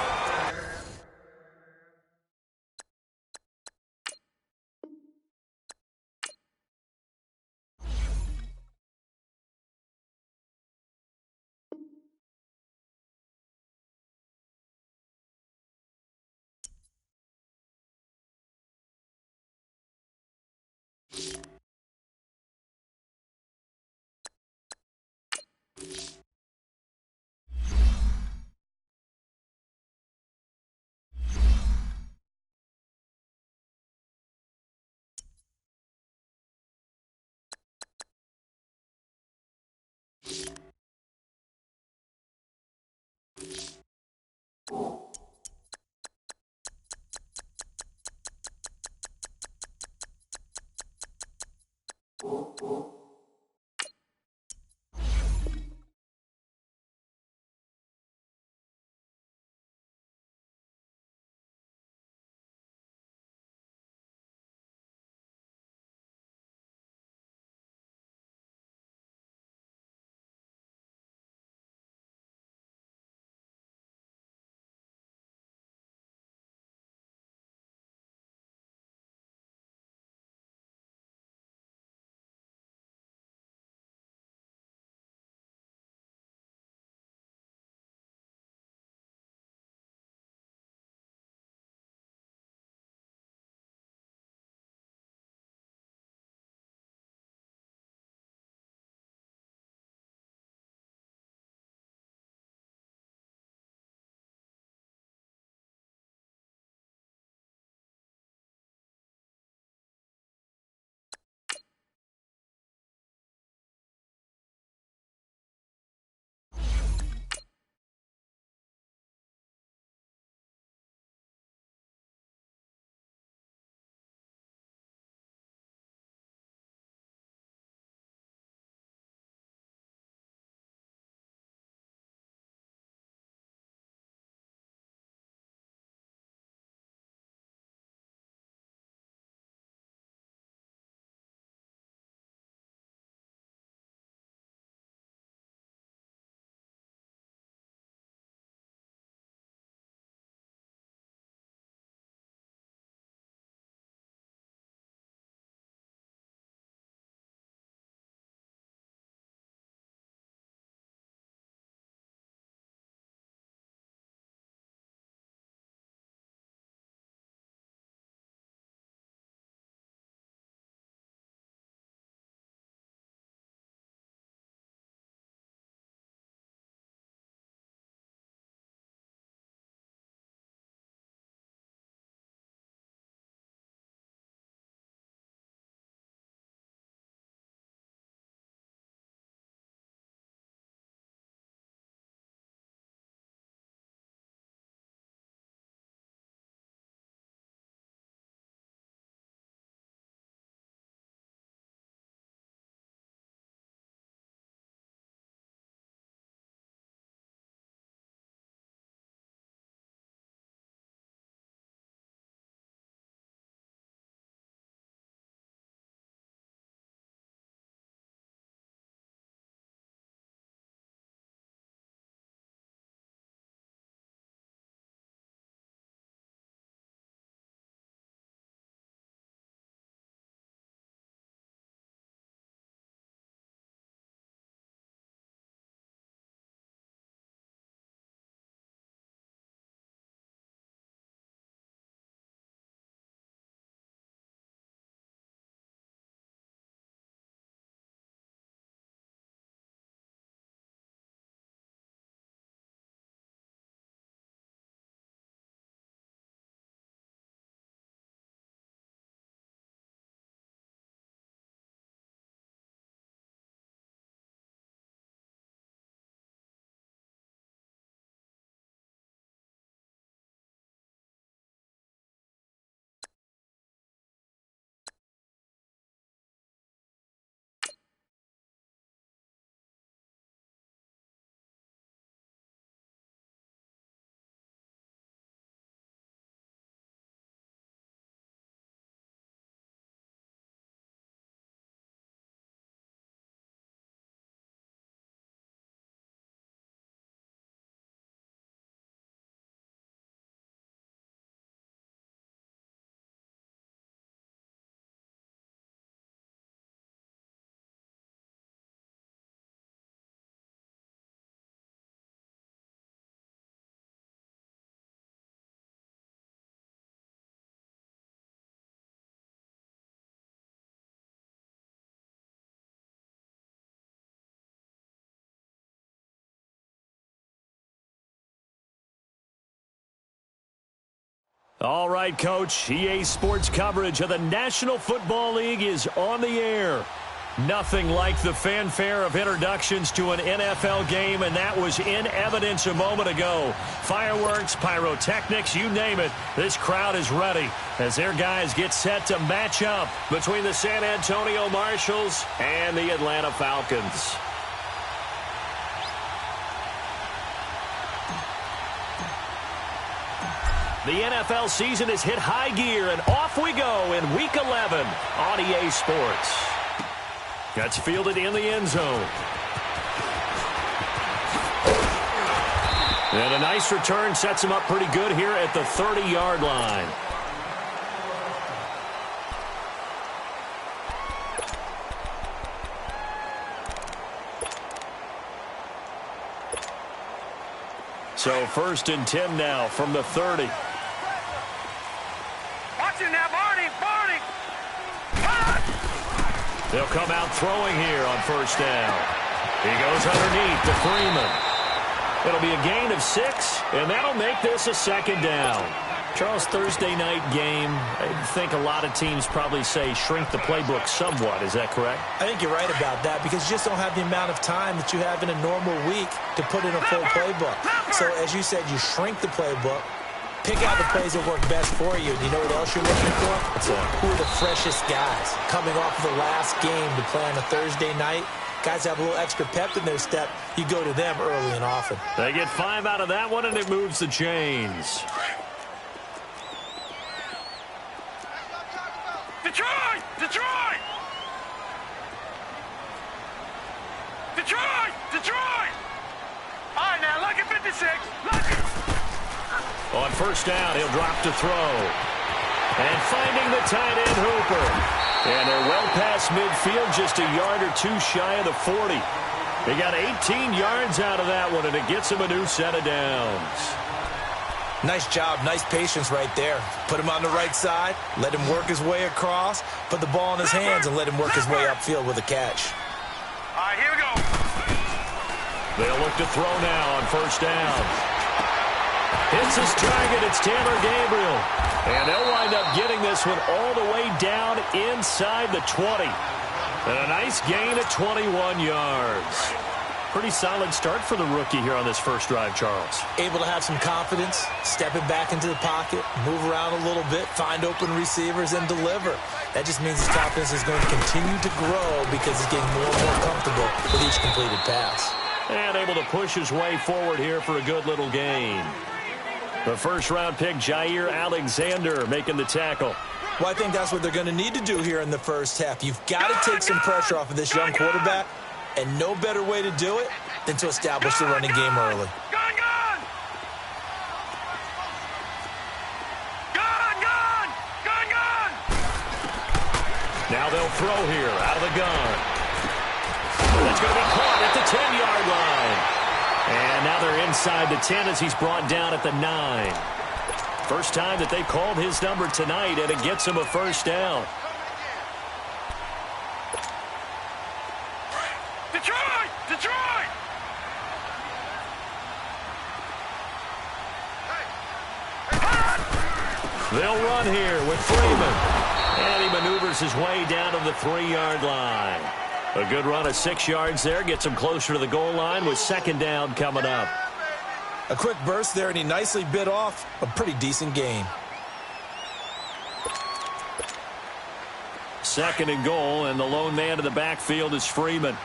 All right, Coach. EA Sports coverage of the National Football League is on the air. Nothing like the fanfare of introductions to an NFL game, and that was in evidence a moment ago. Fireworks, pyrotechnics, you name it. This crowd is ready as their guys get set to match up between the San Antonio Marshals and the Atlanta Falcons. The NFL season has hit high gear, and off we go in Week 11 on EA Sports. That's fielded in the end zone. And a nice return sets him up pretty good here at the 30-yard line. So 1st and 10 now from the 30. Watch it now, Barney. They'll come out throwing here on 1st down. He goes underneath to Freeman. It'll be a gain of 6, and that'll make this a 2nd down. Charles, Thursday night game, I think a lot of teams probably say shrink the playbook somewhat. Is that correct? I think you're right about that because you just don't have the amount of time that you have in a normal week to put in a full playbook. So, as you said, you shrink the playbook. Pick out the plays that work best for you. Do you know what else you're looking for? Who are the freshest guys coming off of the last game to play on a Thursday night? Guys have a little extra pep in their step. You go to them early and often. They get 5 out of that one, and it moves the chains. Detroit! Detroit! Detroit! Detroit! All right, now, look at 56. Look at... On 1st down, he'll drop to throw. And finding the tight end, Hooper. And they're well past midfield, just a yard or 2 shy of the 40. They got 18 yards out of that one, and it gets him a new set of downs. Nice job, nice patience right there. Put him on the right side, let him work his way across, put the ball in his hands, and let him work his way upfield with a catch. All right, here we go. They'll look to throw now on 1st down. Hits his target. It's Taylor Gabriel. And they'll wind up getting this one all the way down inside the 20. And a nice gain of 21 yards. Pretty solid start for the rookie here on this first drive, Charles. Able to have some confidence, stepping back into the pocket, move around a little bit, find open receivers, and deliver. That just means his confidence is going to continue to grow because he's getting more and more comfortable with each completed pass. And able to push his way forward here for a good little gain. The first-round pick, Jair Alexander, making the tackle. Well, I think that's what they're going to need to do here in the first half. You've got to take some pressure off of this young quarterback, and no better way to do it than to establish the running game early. Gun! Now they'll throw here out of the gun. That's going to be caught at the 10-yard line. And now they're inside the 10 as he's brought down at the 9. First time that they called his number tonight, and it gets him a 1st down. Detroit! Detroit! They'll run here with Freeman. And he maneuvers his way down to the 3-yard line. A good run of 6 yards there. Gets him closer to the goal line with 2nd down coming up. A quick burst there, and he nicely bit off a pretty decent gain. 2nd and goal, and the lone man in the backfield is Freeman.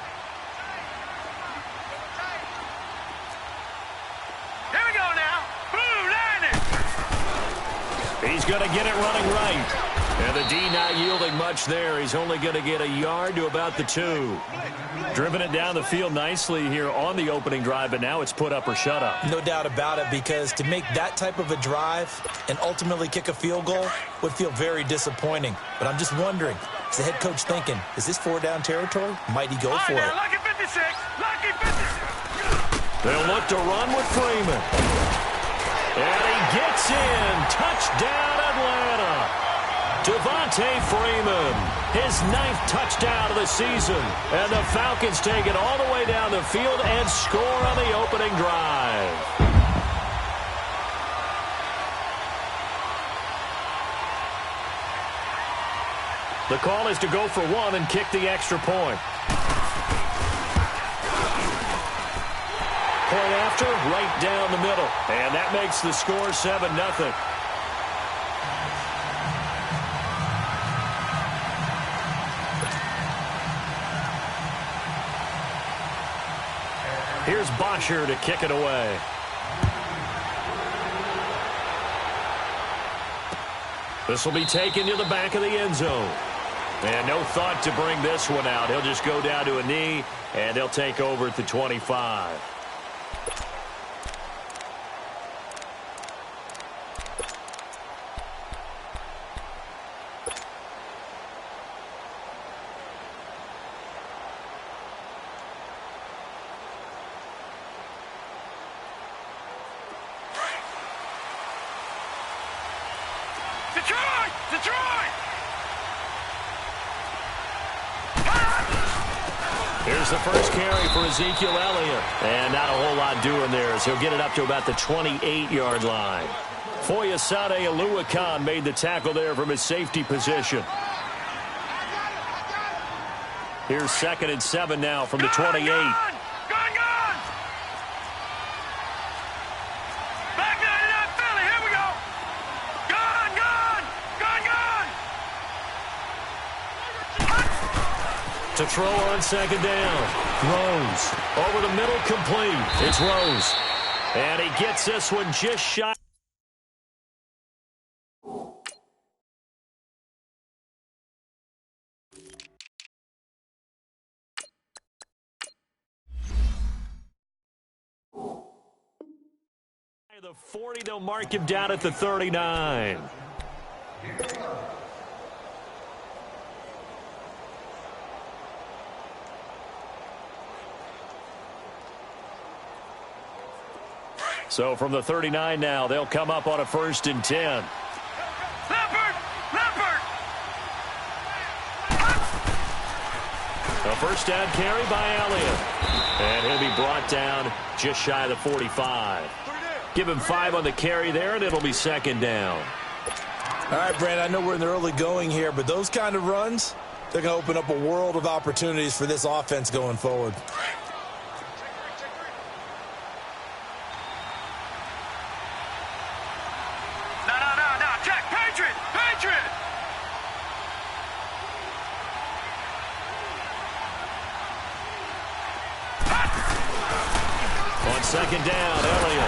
Here we go now. Boom, landed. He's going to get it running right. And the D not yielding much there. He's only going to get a yard to about the 2. Driven it down the field nicely here on the opening drive, but now it's put up or shut up. No doubt about it, because to make that type of a drive and ultimately kick a field goal would feel very disappointing. But I'm just wondering, is the head coach thinking, is this 4-down territory? Might he go for it? Lucky 56. Lucky 56. They'll look to run with Freeman. And he gets in. Touchdown, Atlanta. Devontae Freeman, his 9th touchdown of the season. And the Falcons take it all the way down the field and score on the opening drive. The call is to go for one and kick the extra point. Point after, right down the middle. And that makes the score 7-0. Here's Bosher to kick it away. This will be taken to the back of the end zone. And no thought to bring this one out. He'll just go down to a knee, and they'll take over at the 25. Here's the first carry for Ezekiel Elliott. And not a whole lot doing there as he'll get it up to about the 28-yard line. Foyesade Oluwakan made the tackle there from his safety position. Here's 2nd and 7 now from the 28. To throw on 2nd down. Rose. Over the middle, complete. It's Rose. And he gets this one just shy. The 40, they'll mark him down at the 39. So from the 39 now, they'll come up on a 1st and 10. A first down carry by Elliott. And he'll be brought down just shy of the 45. Give him 5 on the carry there, and it'll be 2nd down. All right, Brandon, I know we're in the early going here, but those kind of runs, they're going to open up a world of opportunities for this offense going forward. On 2nd down, Elliott.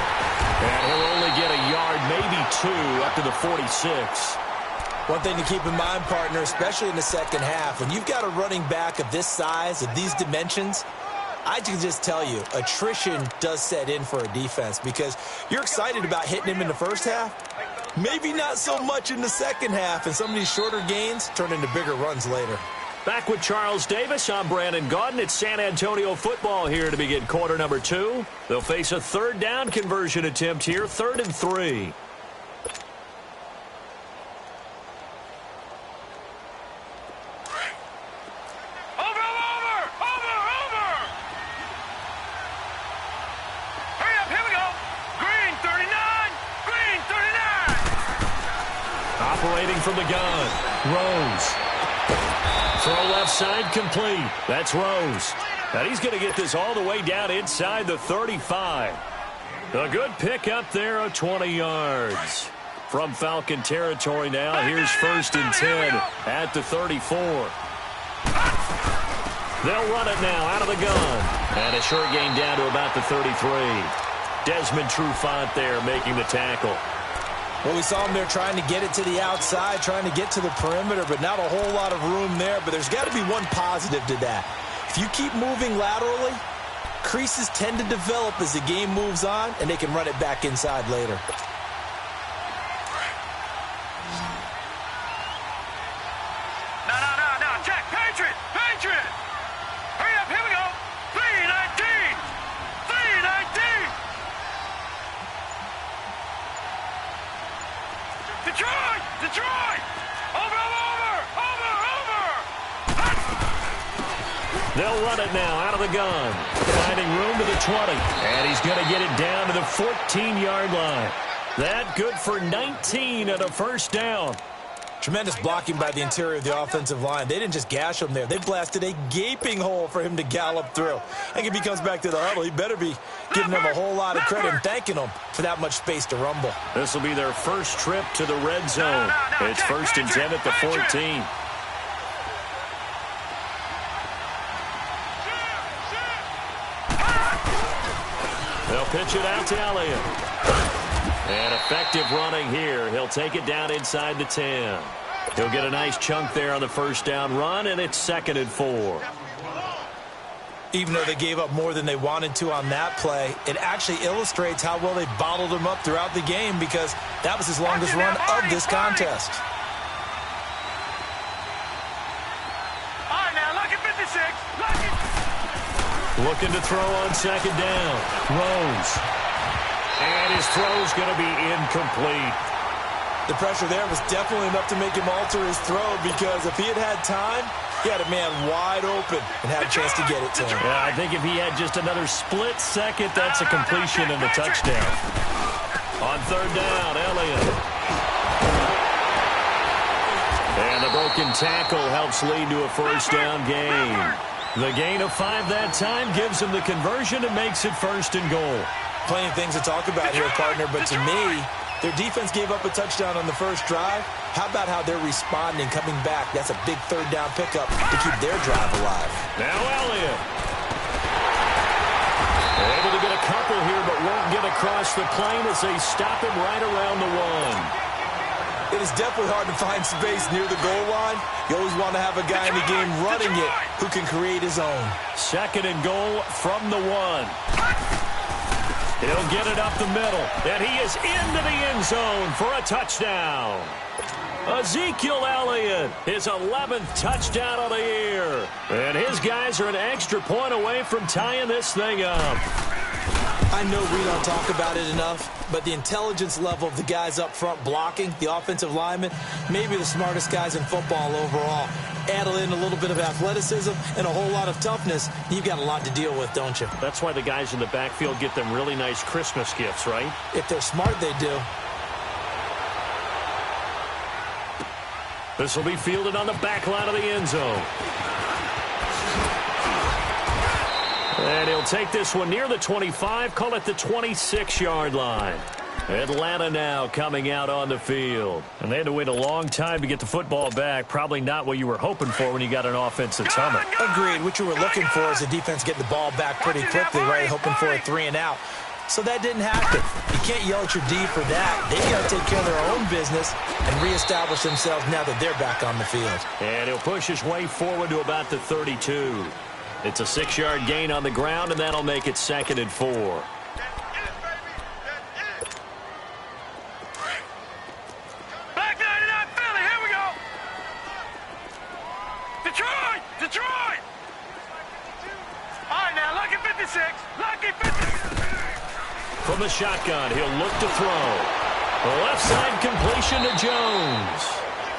And he'll only get a yard, maybe 2, up to the 46. One thing to keep in mind, partner, especially in the second half, when you've got a running back of this size, of these dimensions, I can just tell you, attrition does set in for a defense because you're excited about hitting him in the first half. Maybe not so much in the second half, and some of these shorter gains turn into bigger runs later. Back with Charles Davis, I'm Brandon Gaudin. It's San Antonio football here to begin quarter number 2. They'll face a 3rd down conversion attempt here, 3rd and 3. Hurry up, here we go. Green 39, green 39. Operating from the gun, Rose. Throw left side complete. That's Rose. And he's going to get this all the way down inside the 35. A good pickup there of 20 yards. From Falcon territory now, here's 1st and 10 at the 34. They'll run it now out of the gun. And a short gain down to about the 33. Desmond Trufant there making the tackle. Well, we saw him there trying to get it to the outside, trying to get to the perimeter, but not a whole lot of room there. But there's got to be one positive to that. If you keep moving laterally, creases tend to develop as the game moves on, and they can run it back inside later. No, check, Patriot. Hurry up, here we go. 319. Detroit! Over! They'll run it now out of the gun. Finding room to the 20. And he's going to get it down to the 14-yard line. That good for 19 and a first down. Tremendous blocking by the interior of the offensive line. They didn't just gash him there. They blasted a gaping hole for him to gallop through. I think if he comes back to the huddle, he better be giving them a whole lot of credit and thanking them for that much space to rumble. This will be their first trip to the red zone. It's 1st and 10 at the 14. They'll pitch it out to Elliott. And effective running here. He'll take it down inside the 10. He'll get a nice chunk there on the first down run, and it's 2nd and 4. Even though they gave up more than they wanted to on that play, it actually illustrates how well they bottled him up throughout the game because that was his longest run of this contest. All right, now, look at 56. Looking to throw on 2nd down. Rose. And his throw's going to be incomplete. The pressure there was definitely enough to make him alter his throw because if he had time, he had a man wide open and had a chance to get it to him. Yeah, I think if he had just another split second, that's a completion and a touchdown. On 3rd down, Elliott. And the broken tackle helps lead to a first down gain. The gain of 5 that time gives him the conversion and makes it 1st and goal. Plenty of things to talk about here, partner, but to me, their defense gave up a touchdown on the first drive. How about how they're responding, coming back? That's a big 3rd down pickup to keep their drive alive. Now Elliott. Able to get a couple here, but won't get across the plane as they stop him right around the 1. It is definitely hard to find space near the goal line. You always want to have a guy in the game running it who can create his own. 2nd and goal from the 1. He'll get it up the middle, and he is into the end zone for a touchdown. Ezekiel Elliott, his 11th touchdown of the year. And his guys are an extra point away from tying this thing up. I know we don't talk about it enough, but the intelligence level of the guys up front blocking, the offensive linemen, maybe the smartest guys in football overall. Add in a little bit of athleticism and a whole lot of toughness, you've got a lot to deal with, don't you? That's why the guys in the backfield get them really nice Christmas gifts, right? If they're smart, they do. This will be fielded on the back line of the end zone. And he'll take this one near the 25, call it the 26-yard line. Atlanta now coming out on the field. And they had to wait a long time to get the football back. Probably not what you were hoping for when you got an offense that's humming. Agreed. What you were looking for is the defense getting the ball back pretty quickly, right? Hoping for a 3 and out. So that didn't happen. You can't yell at your D for that. They've got to take care of their own business and reestablish themselves now that they're back on the field. And he'll push his way forward to about the 32. It's a 6-yard gain on the ground, and that'll make it 2nd and 4. Detroit! All right, now, lucky 56. Lucky 56. From the shotgun, he'll look to throw. The left side completion to Jones.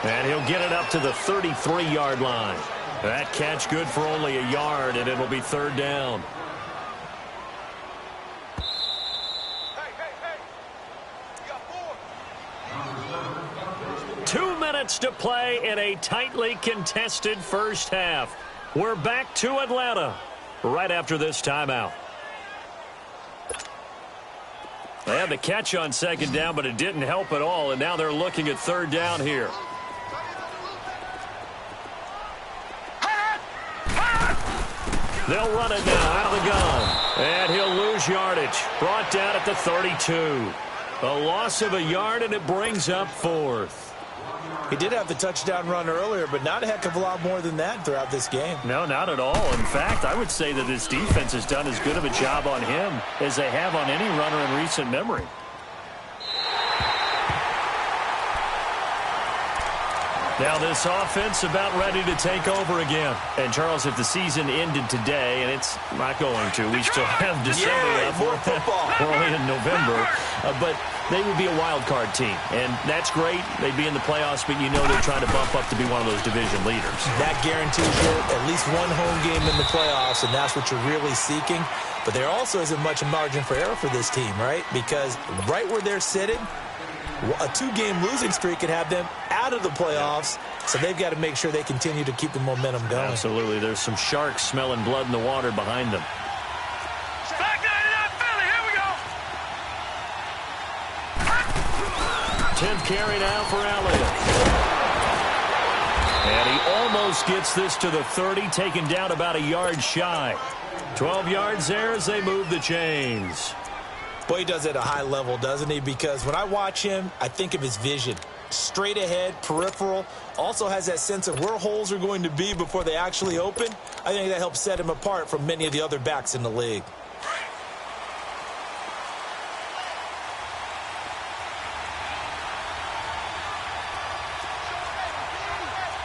And he'll get it up to the 33-yard line. That catch good for only a yard, and it'll be 3rd down. Hey. You got 4. 2 minutes to play in a tightly contested first half. We're back to Atlanta right after this timeout. They had the catch on 2nd down, but it didn't help at all, and now they're looking at 3rd down here. They'll run it now out of the gun, and he'll lose yardage. Brought down at the 32. A loss of a yard, and it brings up 4th. He did have the touchdown run earlier, but not a heck of a lot more than that throughout this game. No, not at all. In fact, I would say that this defense has done as good of a job on him as they have on any runner in recent memory. Now this offense about ready to take over again. And Charles, if the season ended today, and it's not going to, we still have December left. More football. We're only in November, but they would be a wild card team, and that's great. They'd be in the playoffs, but you know they're trying to bump up to be one of those division leaders. That guarantees you at least one home game in the playoffs, and that's what you're really seeking. But there also isn't much margin for error for this team, right? Because right where they're sitting, a 2-game losing streak could have them out out of the playoffs, so they've got to make sure they continue to keep the momentum going. Absolutely. There's some sharks smelling blood in the water behind them. Back 99 Philly. Here we go. 10th carry now for Elliott. And he almost gets this to the 30, taken down about a yard shy. 12 yards there as they move the chains. Boy, he does it at a high level, doesn't he? Because when I watch him, I think of his vision. Straight ahead, peripheral. Also has that sense of where holes are going to be before they actually open. I think that helps set him apart from many of the other backs in the league.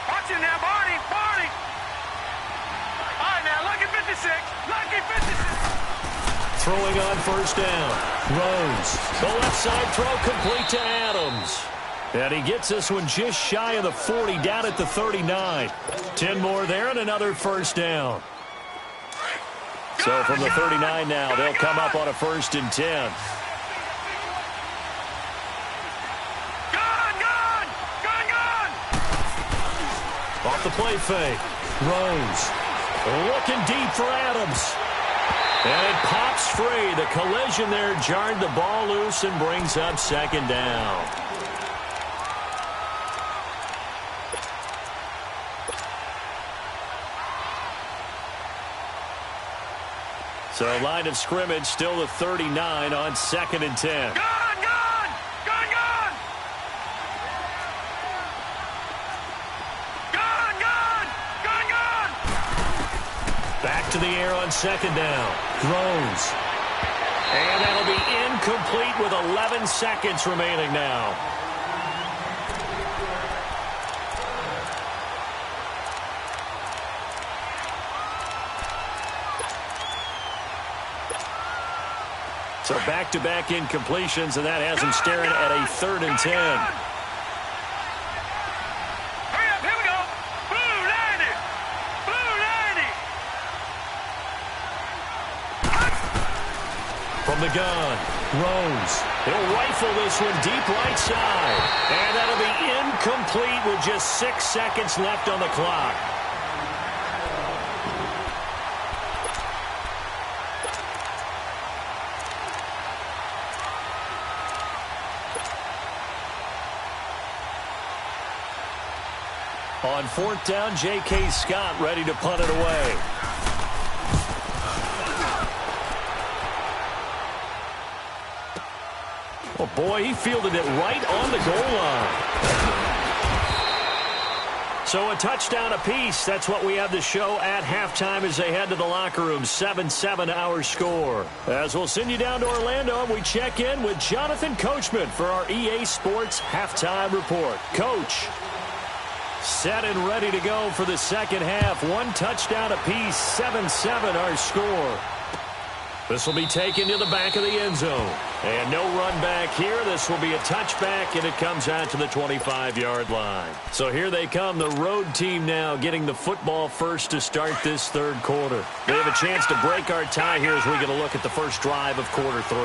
Watch him now, Barney. Barney. All right, now, lucky 56. Lucky 56. Throwing on first down. Rose. The left side throw complete to Adams. And he gets this one just shy of the 40, down at the 39. 10 more there and another first down. So from the 39 now, they'll come up on a 1st and 10. Off the play fake. Rose. Looking deep for Adams. And it pops free. The collision there jarred the ball loose and brings up 2nd down. So line of scrimmage still the 39 on 2nd and 10. Back to the air on 2nd down. Throws. And that'll be incomplete with 11 seconds remaining now. So back-to-back incompletions, and that has him staring at a 3rd and 10. From the gun, Rose. He'll rifle this one deep right side. And that'll be incomplete with just 6 seconds left on the clock. On 4th down, J.K. Scott ready to punt it away. Oh, boy, he fielded it right on the goal line. So a touchdown apiece. That's what we have to show at halftime as they head to the locker room. 7-7 our score. As we'll send you down to Orlando, and we check in with Jonathan Coachman for our EA Sports Halftime Report. Coach, set and ready to go for the second half. 1 touchdown apiece. 7-7 our score. This will be taken to the back of the end zone. And no run back here. This will be a touchback, and it comes out to the 25-yard line. So here they come, the road team now getting the football first to start this 3rd quarter. They have a chance to break our tie here as we get a look at the first drive of quarter 3.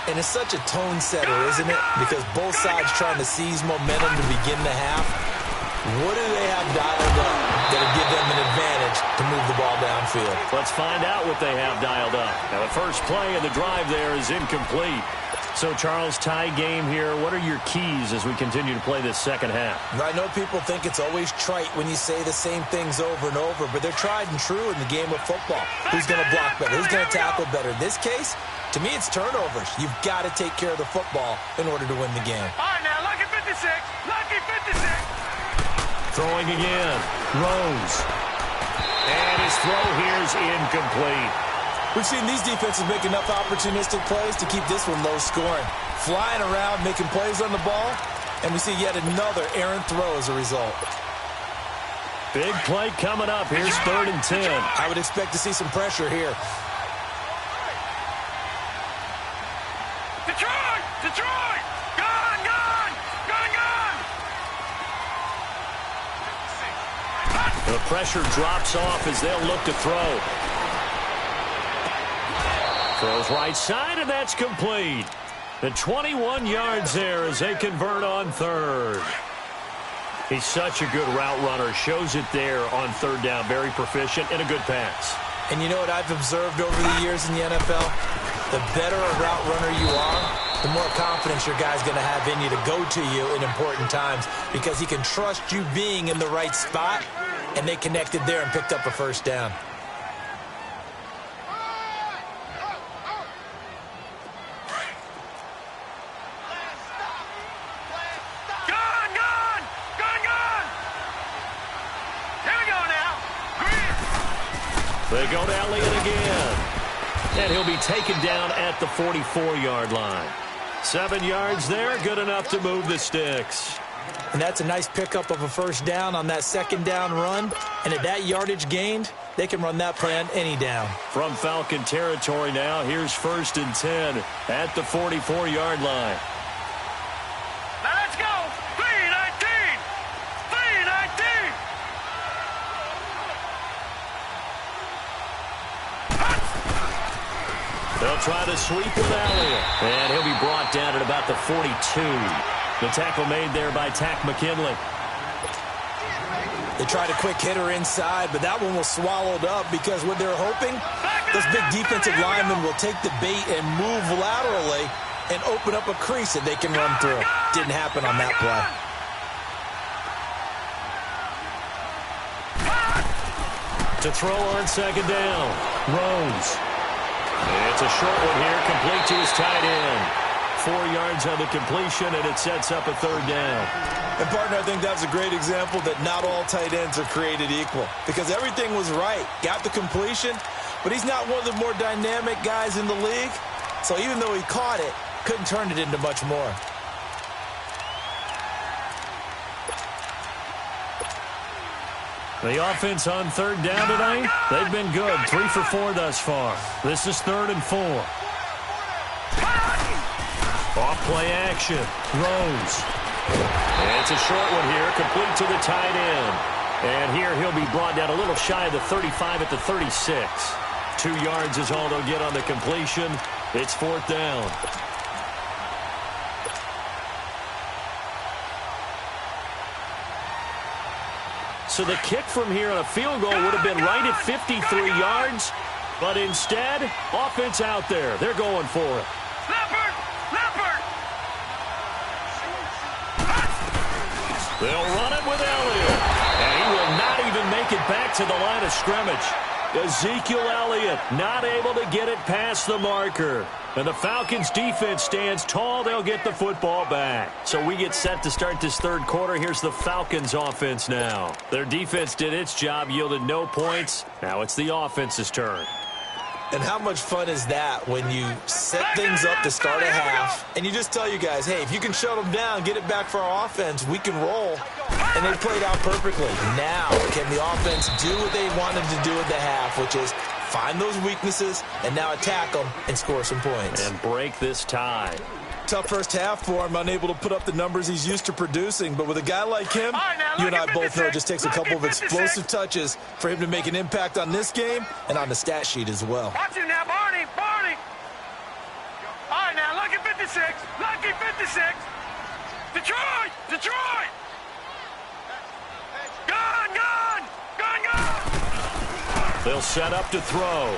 And it's such a tone setter, isn't it? Because both sides trying to seize momentum to begin the half. What do they have dialed up that'll give them an advantage to move the ball downfield? Let's find out what they have dialed up. Now, the first play of the drive there is incomplete. So, Charles, tie game here. What are your keys as we continue to play this second half? I know people think it's always trite when you say the same things over and over, but they're tried and true in the game of football. Who's going to block better? Who's going to tackle better? In this case, to me, it's turnovers. You've got to take care of the football in order to win the game. All right, now, lucky 56. Lucky 56. Throwing again. Rose. And his throw here is incomplete. We've seen these defenses make enough opportunistic plays to keep this one low scoring. Flying around, making plays on the ball, and we see yet another errant throw as a result. Big play coming up. Here's 3rd and 10. I would expect to see some pressure here. Detroit! Detroit! Gun! Gun! Gun! Gun! The pressure drops off as they'll look to throw. Throws right side, and that's complete. The 21 yards there as they convert on 3rd. He's such a good route runner. Shows it there on third down. Very proficient and a good pass. And you know what I've observed over the years in the NFL? The better a route runner you are, the more confidence your guy's going to have in you to go to you in important times because he can trust you being in the right spot, and they connected there and picked up a first down. They go to Elliott again. And he'll be taken down at the 44-yard line. 7 yards there, good enough to move the sticks. And that's a nice pickup of a first down on that second down run. And at that yardage gained, they can run that play on any down. From Falcon territory now, here's 1st and 10 at the 44-yard line. Now let's go. 3-19. 3-19. They'll try to sweep with Elliott. And he'll be brought down at about the 42. The tackle made there by Tack McKinley. They tried a quick hitter inside, but that one was swallowed up because what they're hoping, those big defensive linemen will take the bait and move laterally and open up a crease that they can run through. Didn't happen on that play. To throw on second down. Rose. It's a short one here, complete to his tight end. 4 yards on the completion, and it sets up a third down. And, partner, I think that's a great example that not all tight ends are created equal because everything was right. Got the completion, but he's not one of the more dynamic guys in the league. So even though he caught it, couldn't turn it into much more. The offense on third down tonight, they've been good. 3 for 4 thus far. This is 3rd and 4. Off play action. Rose. It's a short one here, complete to the tight end. And here he'll be brought down a little shy of the 35 at the 36. 2 yards is all they'll get on the completion. It's 4th down. So the kick from here on a field goal would have been right at 53 yards. But instead, offense out there. They're going for it. Leopard! Leopard! They'll run it with Elliott. And he will not even make it back to the line of scrimmage. Ezekiel Elliott not able to get it past the marker. And the Falcons defense stands tall. They'll get the football back. So we get set to start this third quarter. Here's the Falcons offense now. Their defense did its job, yielded no points. Now it's the offense's turn. And how much fun is that when you set things up to start a half and you just tell you guys, hey, if you can shut them down, get it back for our offense, we can roll. And they played out perfectly. Now, can the offense do what they wanted to do at the half, which is find those weaknesses and now attack them and score some points. And break this tie. Tough first half for him, unable to put up the numbers he's used to producing. But with a guy like him, you and I both know it just takes a couple of explosive touches for him to make an impact on this game and on the stat sheet as well. Watch him now, Barney, Barney. All right, now, lucky 56, lucky 56. Detroit, Detroit. Gun, gun, gun, gun. They'll set up to throw.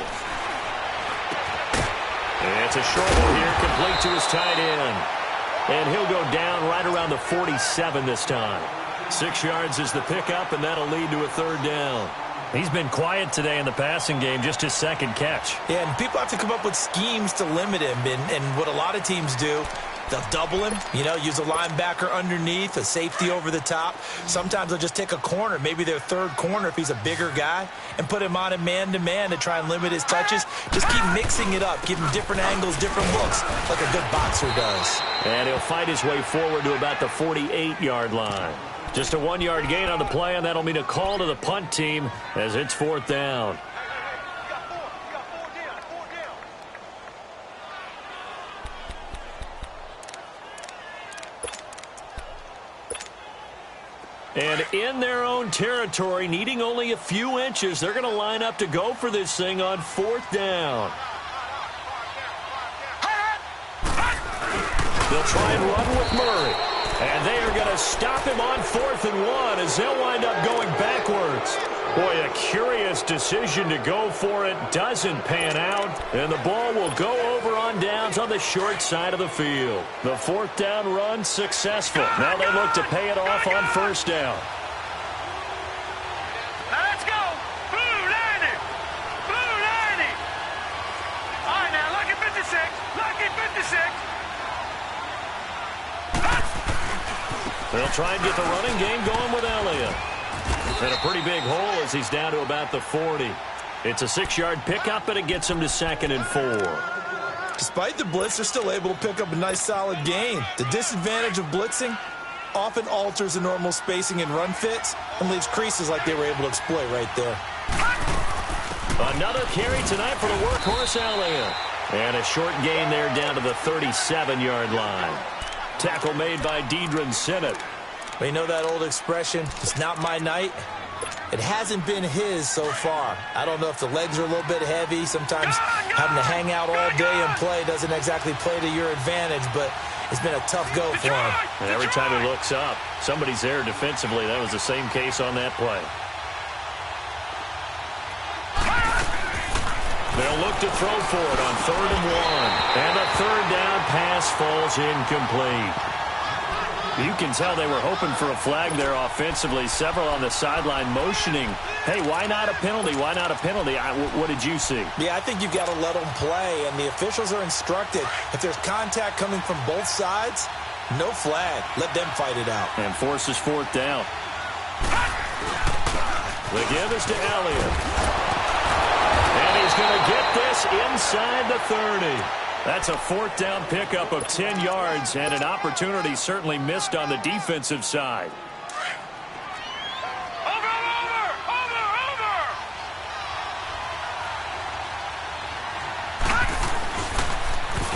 It's a short one here, complete to his tight end. And he'll go down right around the 47 this time. 6 yards is the pickup, and that'll lead to a third down. He's been quiet today in the passing game, just his second catch. Yeah, and people have to come up with schemes to limit him. And what a lot of teams do, they'll double him, use a linebacker underneath, a safety over the top. Sometimes they'll just take a corner, maybe their third corner if he's a bigger guy, and put him on a man-to-man to try and limit his touches. Just keep mixing it up, give him different angles, different looks, like a good boxer does. And he'll fight his way forward to about the 48-yard line. Just a 1-yard gain on the play, and that'll mean a call to the punt team as it's 4th down. And in their own territory, needing only a few inches, they're going to line up to go for this thing on 4th down. They'll try and run with Murray. And they are going to stop him on 4th and 1 as they'll wind up going backwards. Boy, a curious decision to go for it. Doesn't pan out. And the ball will go over on downs on the short side of the field. The 4th down run successful. Now they look to pay it off on 1st down. Now let's go. Blue 90. Blue 90. All right, now lucky 56. Lucky 56. They'll try and get the running game going with Elliott. And a pretty big hole as he's down to about the 40. It's a 6-yard pickup, and it gets him to 2nd and 4. Despite the blitz, they're still able to pick up a nice, solid gain. The disadvantage of blitzing often alters the normal spacing and run fits and leaves creases like they were able to exploit right there. Another carry tonight for the workhorse Elliott. And a short gain there down to the 37-yard line. Tackle made by Deidron Sinnott. Well, you know that old expression, it's not my night? It hasn't been his so far. I don't know if the legs are a little bit heavy. Sometimes having to hang out all day and play doesn't exactly play to your advantage, but it's been a tough go for him. And every time he looks up, somebody's there defensively. That was the same case on that play. They'll look to throw for it on 3rd and 1. And the 3rd down pass falls incomplete. You can tell they were hoping for a flag there offensively. Several on the sideline motioning, hey, why not a penalty? Why not a penalty? What did you see? Yeah, I think you've got to let them play, and the officials are instructed. If there's contact coming from both sides, no flag. Let them fight it out. And forces 4th down. The give is to Elliott. And he's going to get this inside the 30. That's a 4th down pickup of 10 yards and an opportunity certainly missed on the defensive side. Over.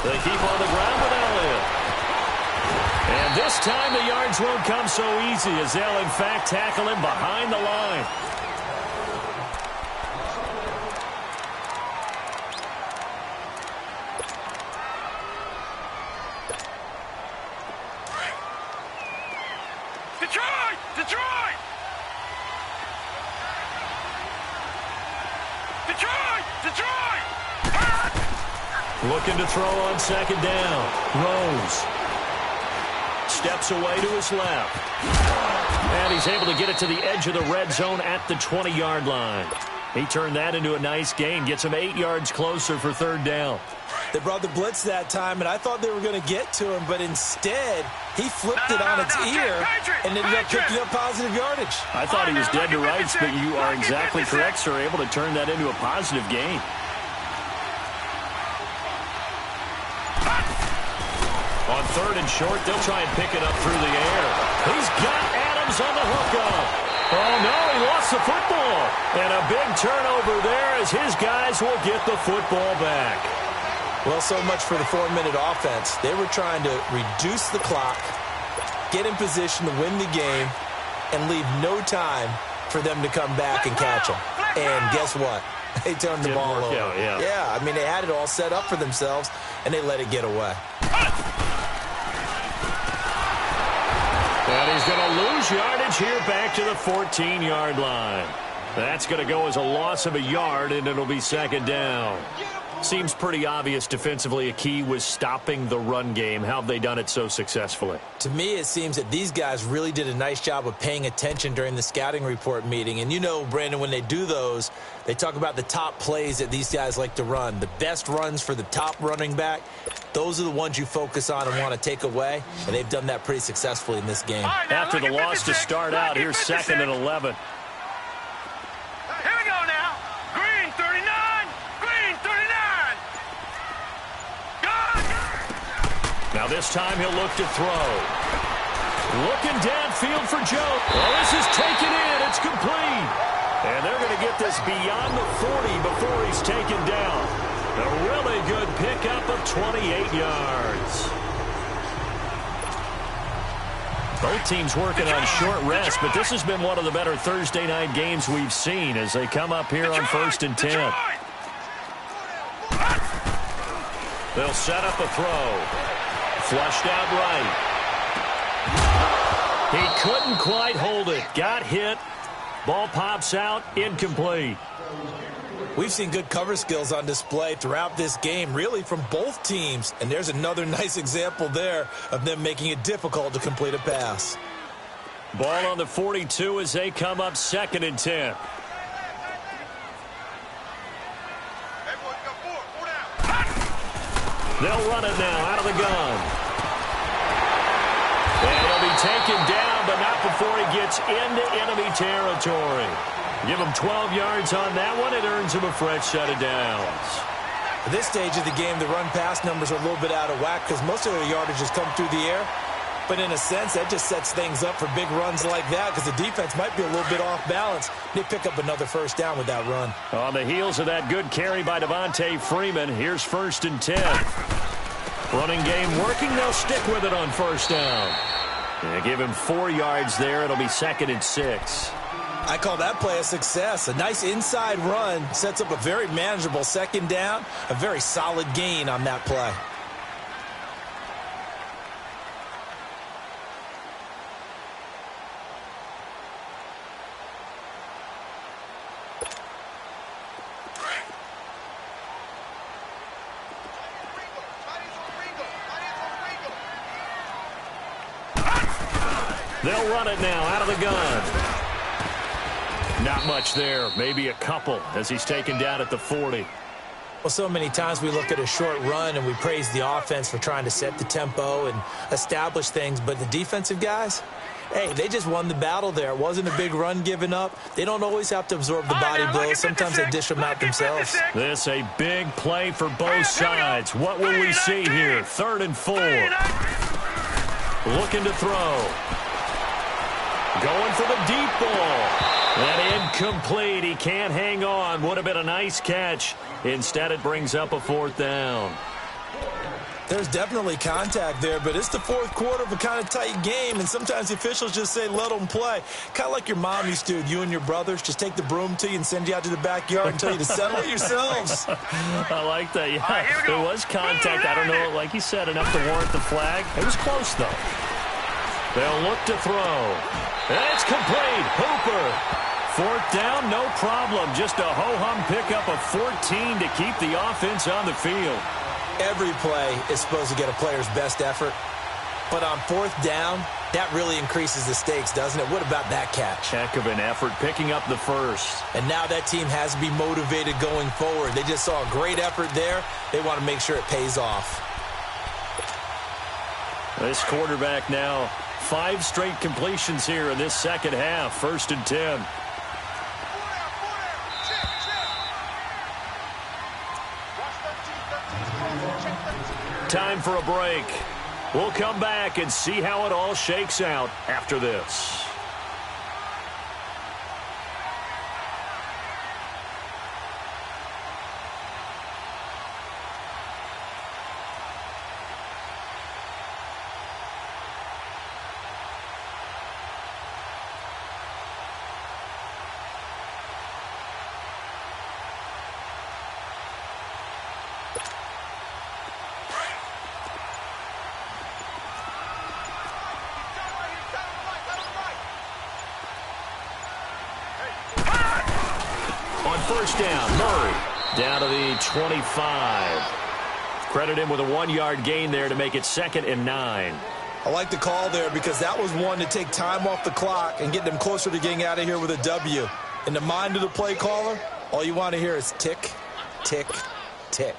They keep on the ground with Elliott. And this time the yards won't come so easy as they'll in fact tackle him behind the line. Detroit! Looking to throw on 2nd down. Rose steps away to his left. And he's able to get it to the edge of the red zone at the 20-yard line. He turned that into a nice gain. Gets him 8 yards closer for 3rd down. They brought the blitz that time, and I thought they were going to get to him, but instead he flipped it on its ear and ended up picking up positive yardage. I thought he was dead to rights, but you are exactly correct, sir. Able to turn that into a positive gain. On 3rd and short, they'll try and pick it up through the air. He's got Adams on the hookup. Oh, no, he lost the football. And a big turnover there as his guys will get the football back. Well, so much for the 4-minute offense. They were trying to reduce the clock, get in position to win the game, and leave no time for them to come back and catch them. And guess what? They turned the ball over. Yeah, I mean, they had it all set up for themselves, and they let it get away. And he's going to lose yardage here back to the 14-yard line. That's going to go as a loss of a yard, and it'll be 2nd down. Seems pretty obvious defensively a key was stopping the run game. How have they done it so successfully? To me, it seems that these guys really did a nice job of paying attention during the scouting report meeting. And you know, Brandon, when they do those, they talk about the top plays that these guys like to run. The best runs for the top running back, those are the ones you focus on and want to take away. And they've done that pretty successfully in this game. Right, after the loss to start out, here's 2nd and 11. Here we go now. Green 39. Green 39. Now this time he'll look to throw. Looking downfield for Joe. Oh, this is taken in. It's complete. And they're going to get this beyond the 40 before he's taken down. A really good pickup of 28 yards. Both teams working on short rest, but this has been one of the better Thursday night games we've seen as they come up here on 1st and 10. They'll set up a throw. Flushed out right. He couldn't quite hold it. Got hit. Ball pops out. Incomplete. We've seen good cover skills on display throughout this game, really from both teams. And there's another nice example there of them making it difficult to complete a pass. Ball on the 42 as they come up 2nd and 10. They'll run it now out of the gun. And he'll be taken down, but not before he gets into enemy territory. Give him 12 yards on that one. It earns him a fresh set of downs. At this stage of the game, the run-pass numbers are a little bit out of whack because most of their yardage has come through the air. But in a sense, that just sets things up for big runs like that because the defense might be a little bit off balance. They pick up another first down with that run. On the heels of that good carry by Devontae Freeman, here's 1st and 10. Running game working. They'll stick with it on 1st down. And give him 4 yards there. It'll be 2nd and 6. I call that play a success. A nice inside run sets up a very manageable 2nd down. A very solid gain on that play. They'll run it now out of the gun. Not much there. Maybe a couple as he's taken down at the 40. Well, so many times we look at a short run and we praise the offense for trying to set the tempo and establish things. But the defensive guys, hey, they just won the battle there. It wasn't a big run given up. They don't always have to absorb the body blows. Sometimes they dish them out themselves. This a big play for both sides. What will we see here? 3rd and 4. Looking to throw. Going for the deep ball. And incomplete. He can't hang on. Would have been a nice catch. Instead, it brings up a 4th down. There's definitely contact there, but it's the 4th quarter of a kind of tight game, and sometimes the officials just say, let them play. Kind of like your mom used to, you and your brothers, just take the broom to you and send you out to the backyard and tell you to settle it yourselves. I like that, yeah. There was contact. I don't know, like you said, enough to warrant the flag. It was close, though. They'll look to throw. And it's complete. Hooper. 4th down, no problem. Just a ho-hum pickup of 14 to keep the offense on the field. Every play is supposed to get a player's best effort. But on 4th down, that really increases the stakes, doesn't it? What about that catch? Heck of an effort picking up the first. And now that team has to be motivated going forward. They just saw a great effort there. They want to make sure it pays off. This quarterback now, 5 straight completions here in this 2nd half. 1st and 10. Time for a break. We'll come back and see how it all shakes out after this. First down, Murray down to the 25. Credit him with a 1-yard gain there to make it 2nd and 9. I like the call there because that was one to take time off the clock and get them closer to getting out of here with a W. In the mind of the play caller, all you want to hear is tick, tick, tick.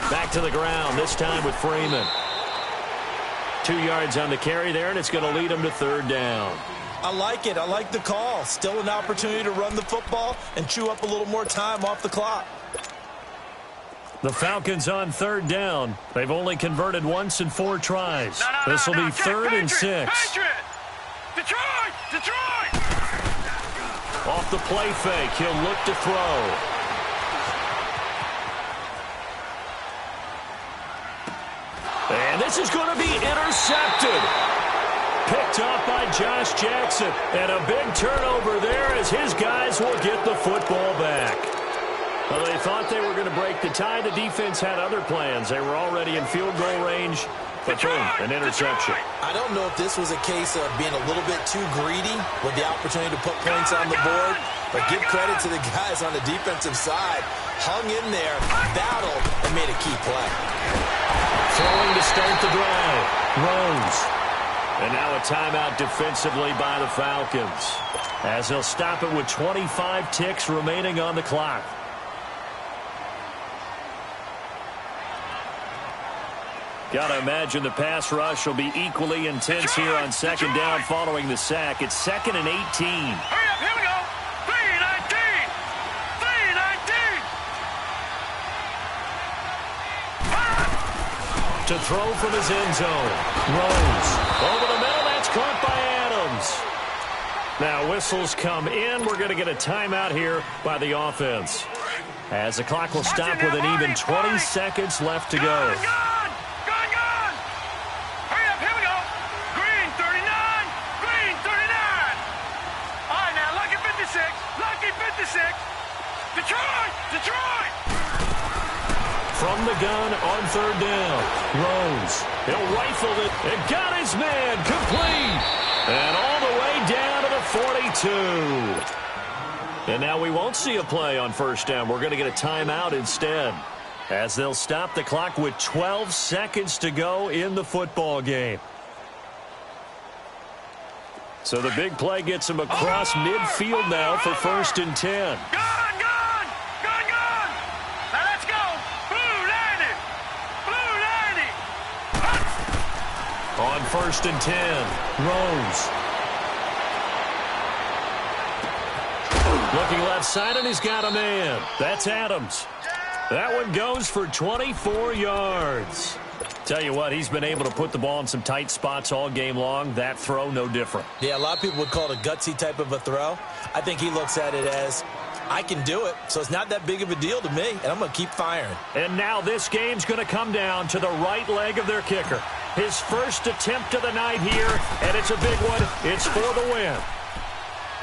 Back to the ground, this time with Freeman. 2 yards on the carry there, and it's going to lead him to 3rd down. I like it. I like the call. Still an opportunity to run the football and chew up a little more time off the clock. The Falcons on 3rd down. They've only converted once in 4 tries. This will be 3rd and 6. Detroit! Detroit! Off the play fake, he'll look to throw. And this is going to be intercepted. Picked off by Josh Jackson. And a big turnover there as his guys will get the football back. Well, they thought they were going to break the tie. The defense had other plans. They were already in field goal range. But boom, an interception. I don't know if this was a case of being a little bit too greedy with the opportunity to put points on the board, but give credit to the guys on the defensive side. Hung in there, battled, and made a key play. Throwing to start the drive. Rose. And now a timeout defensively by the Falcons, as they'll stop it with 25 ticks remaining on the clock. Got to imagine the pass rush will be equally intense here on second down following the sack. It's 2nd and 18. Hurry up, here we go. 3-19. 3-19. To throw from his end zone. Rose. Over the middle, that's caught by Adams. Now whistles come in. We're going to get a timeout here by the offense, as the clock will stop with an even 20 seconds left to go. Detroit! From the gun on third down. Rose. He'll rifle it. It got his man. Complete. And all the way down to the 42. And now we won't see a play on first down. We're going to get a timeout instead, as they'll stop the clock with 12 seconds to go in the football game. So the big play gets him across midfield now for 1st and 10. On 1st and 10, Rose. Looking left side, and he's got a man. That's Adams. That one goes for 24 yards. Tell you what, he's been able to put the ball in some tight spots all game long. That throw, no different. Yeah, a lot of people would call it a gutsy type of a throw. I think he looks at it as, I can do it, so it's not that big of a deal to me, and I'm going to keep firing. And now this game's going to come down to the right leg of their kicker. His first attempt of the night here, and it's a big one. It's for the win.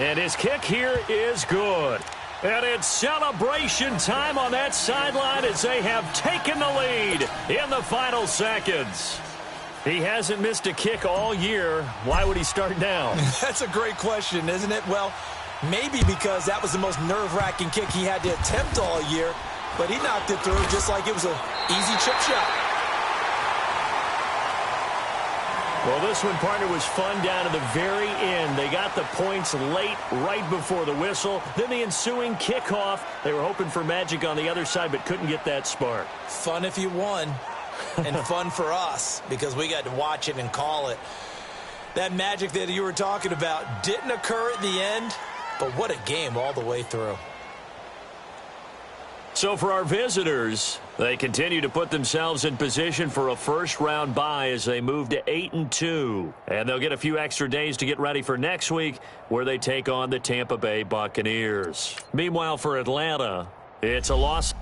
And his kick here is good. And it's celebration time on that sideline as they have taken the lead in the final seconds. He hasn't missed a kick all year. Why would he start now? That's a great question, isn't it? Well, maybe because that was the most nerve-wracking kick he had to attempt all year, but he knocked it through just like it was an easy chip shot. Well, this one, partner, was fun down to the very end. They got the points late, right before the whistle. Then the ensuing kickoff. They were hoping for magic on the other side, but couldn't get that spark. Fun if you won, and fun for us, because we got to watch it and call it. That magic that you were talking about didn't occur at the end, but what a game all the way through. So for our visitors, they continue to put themselves in position for a first-round bye as they move to 8-2. And they'll get a few extra days to get ready for next week, where they take on the Tampa Bay Buccaneers. Meanwhile, for Atlanta, it's a loss.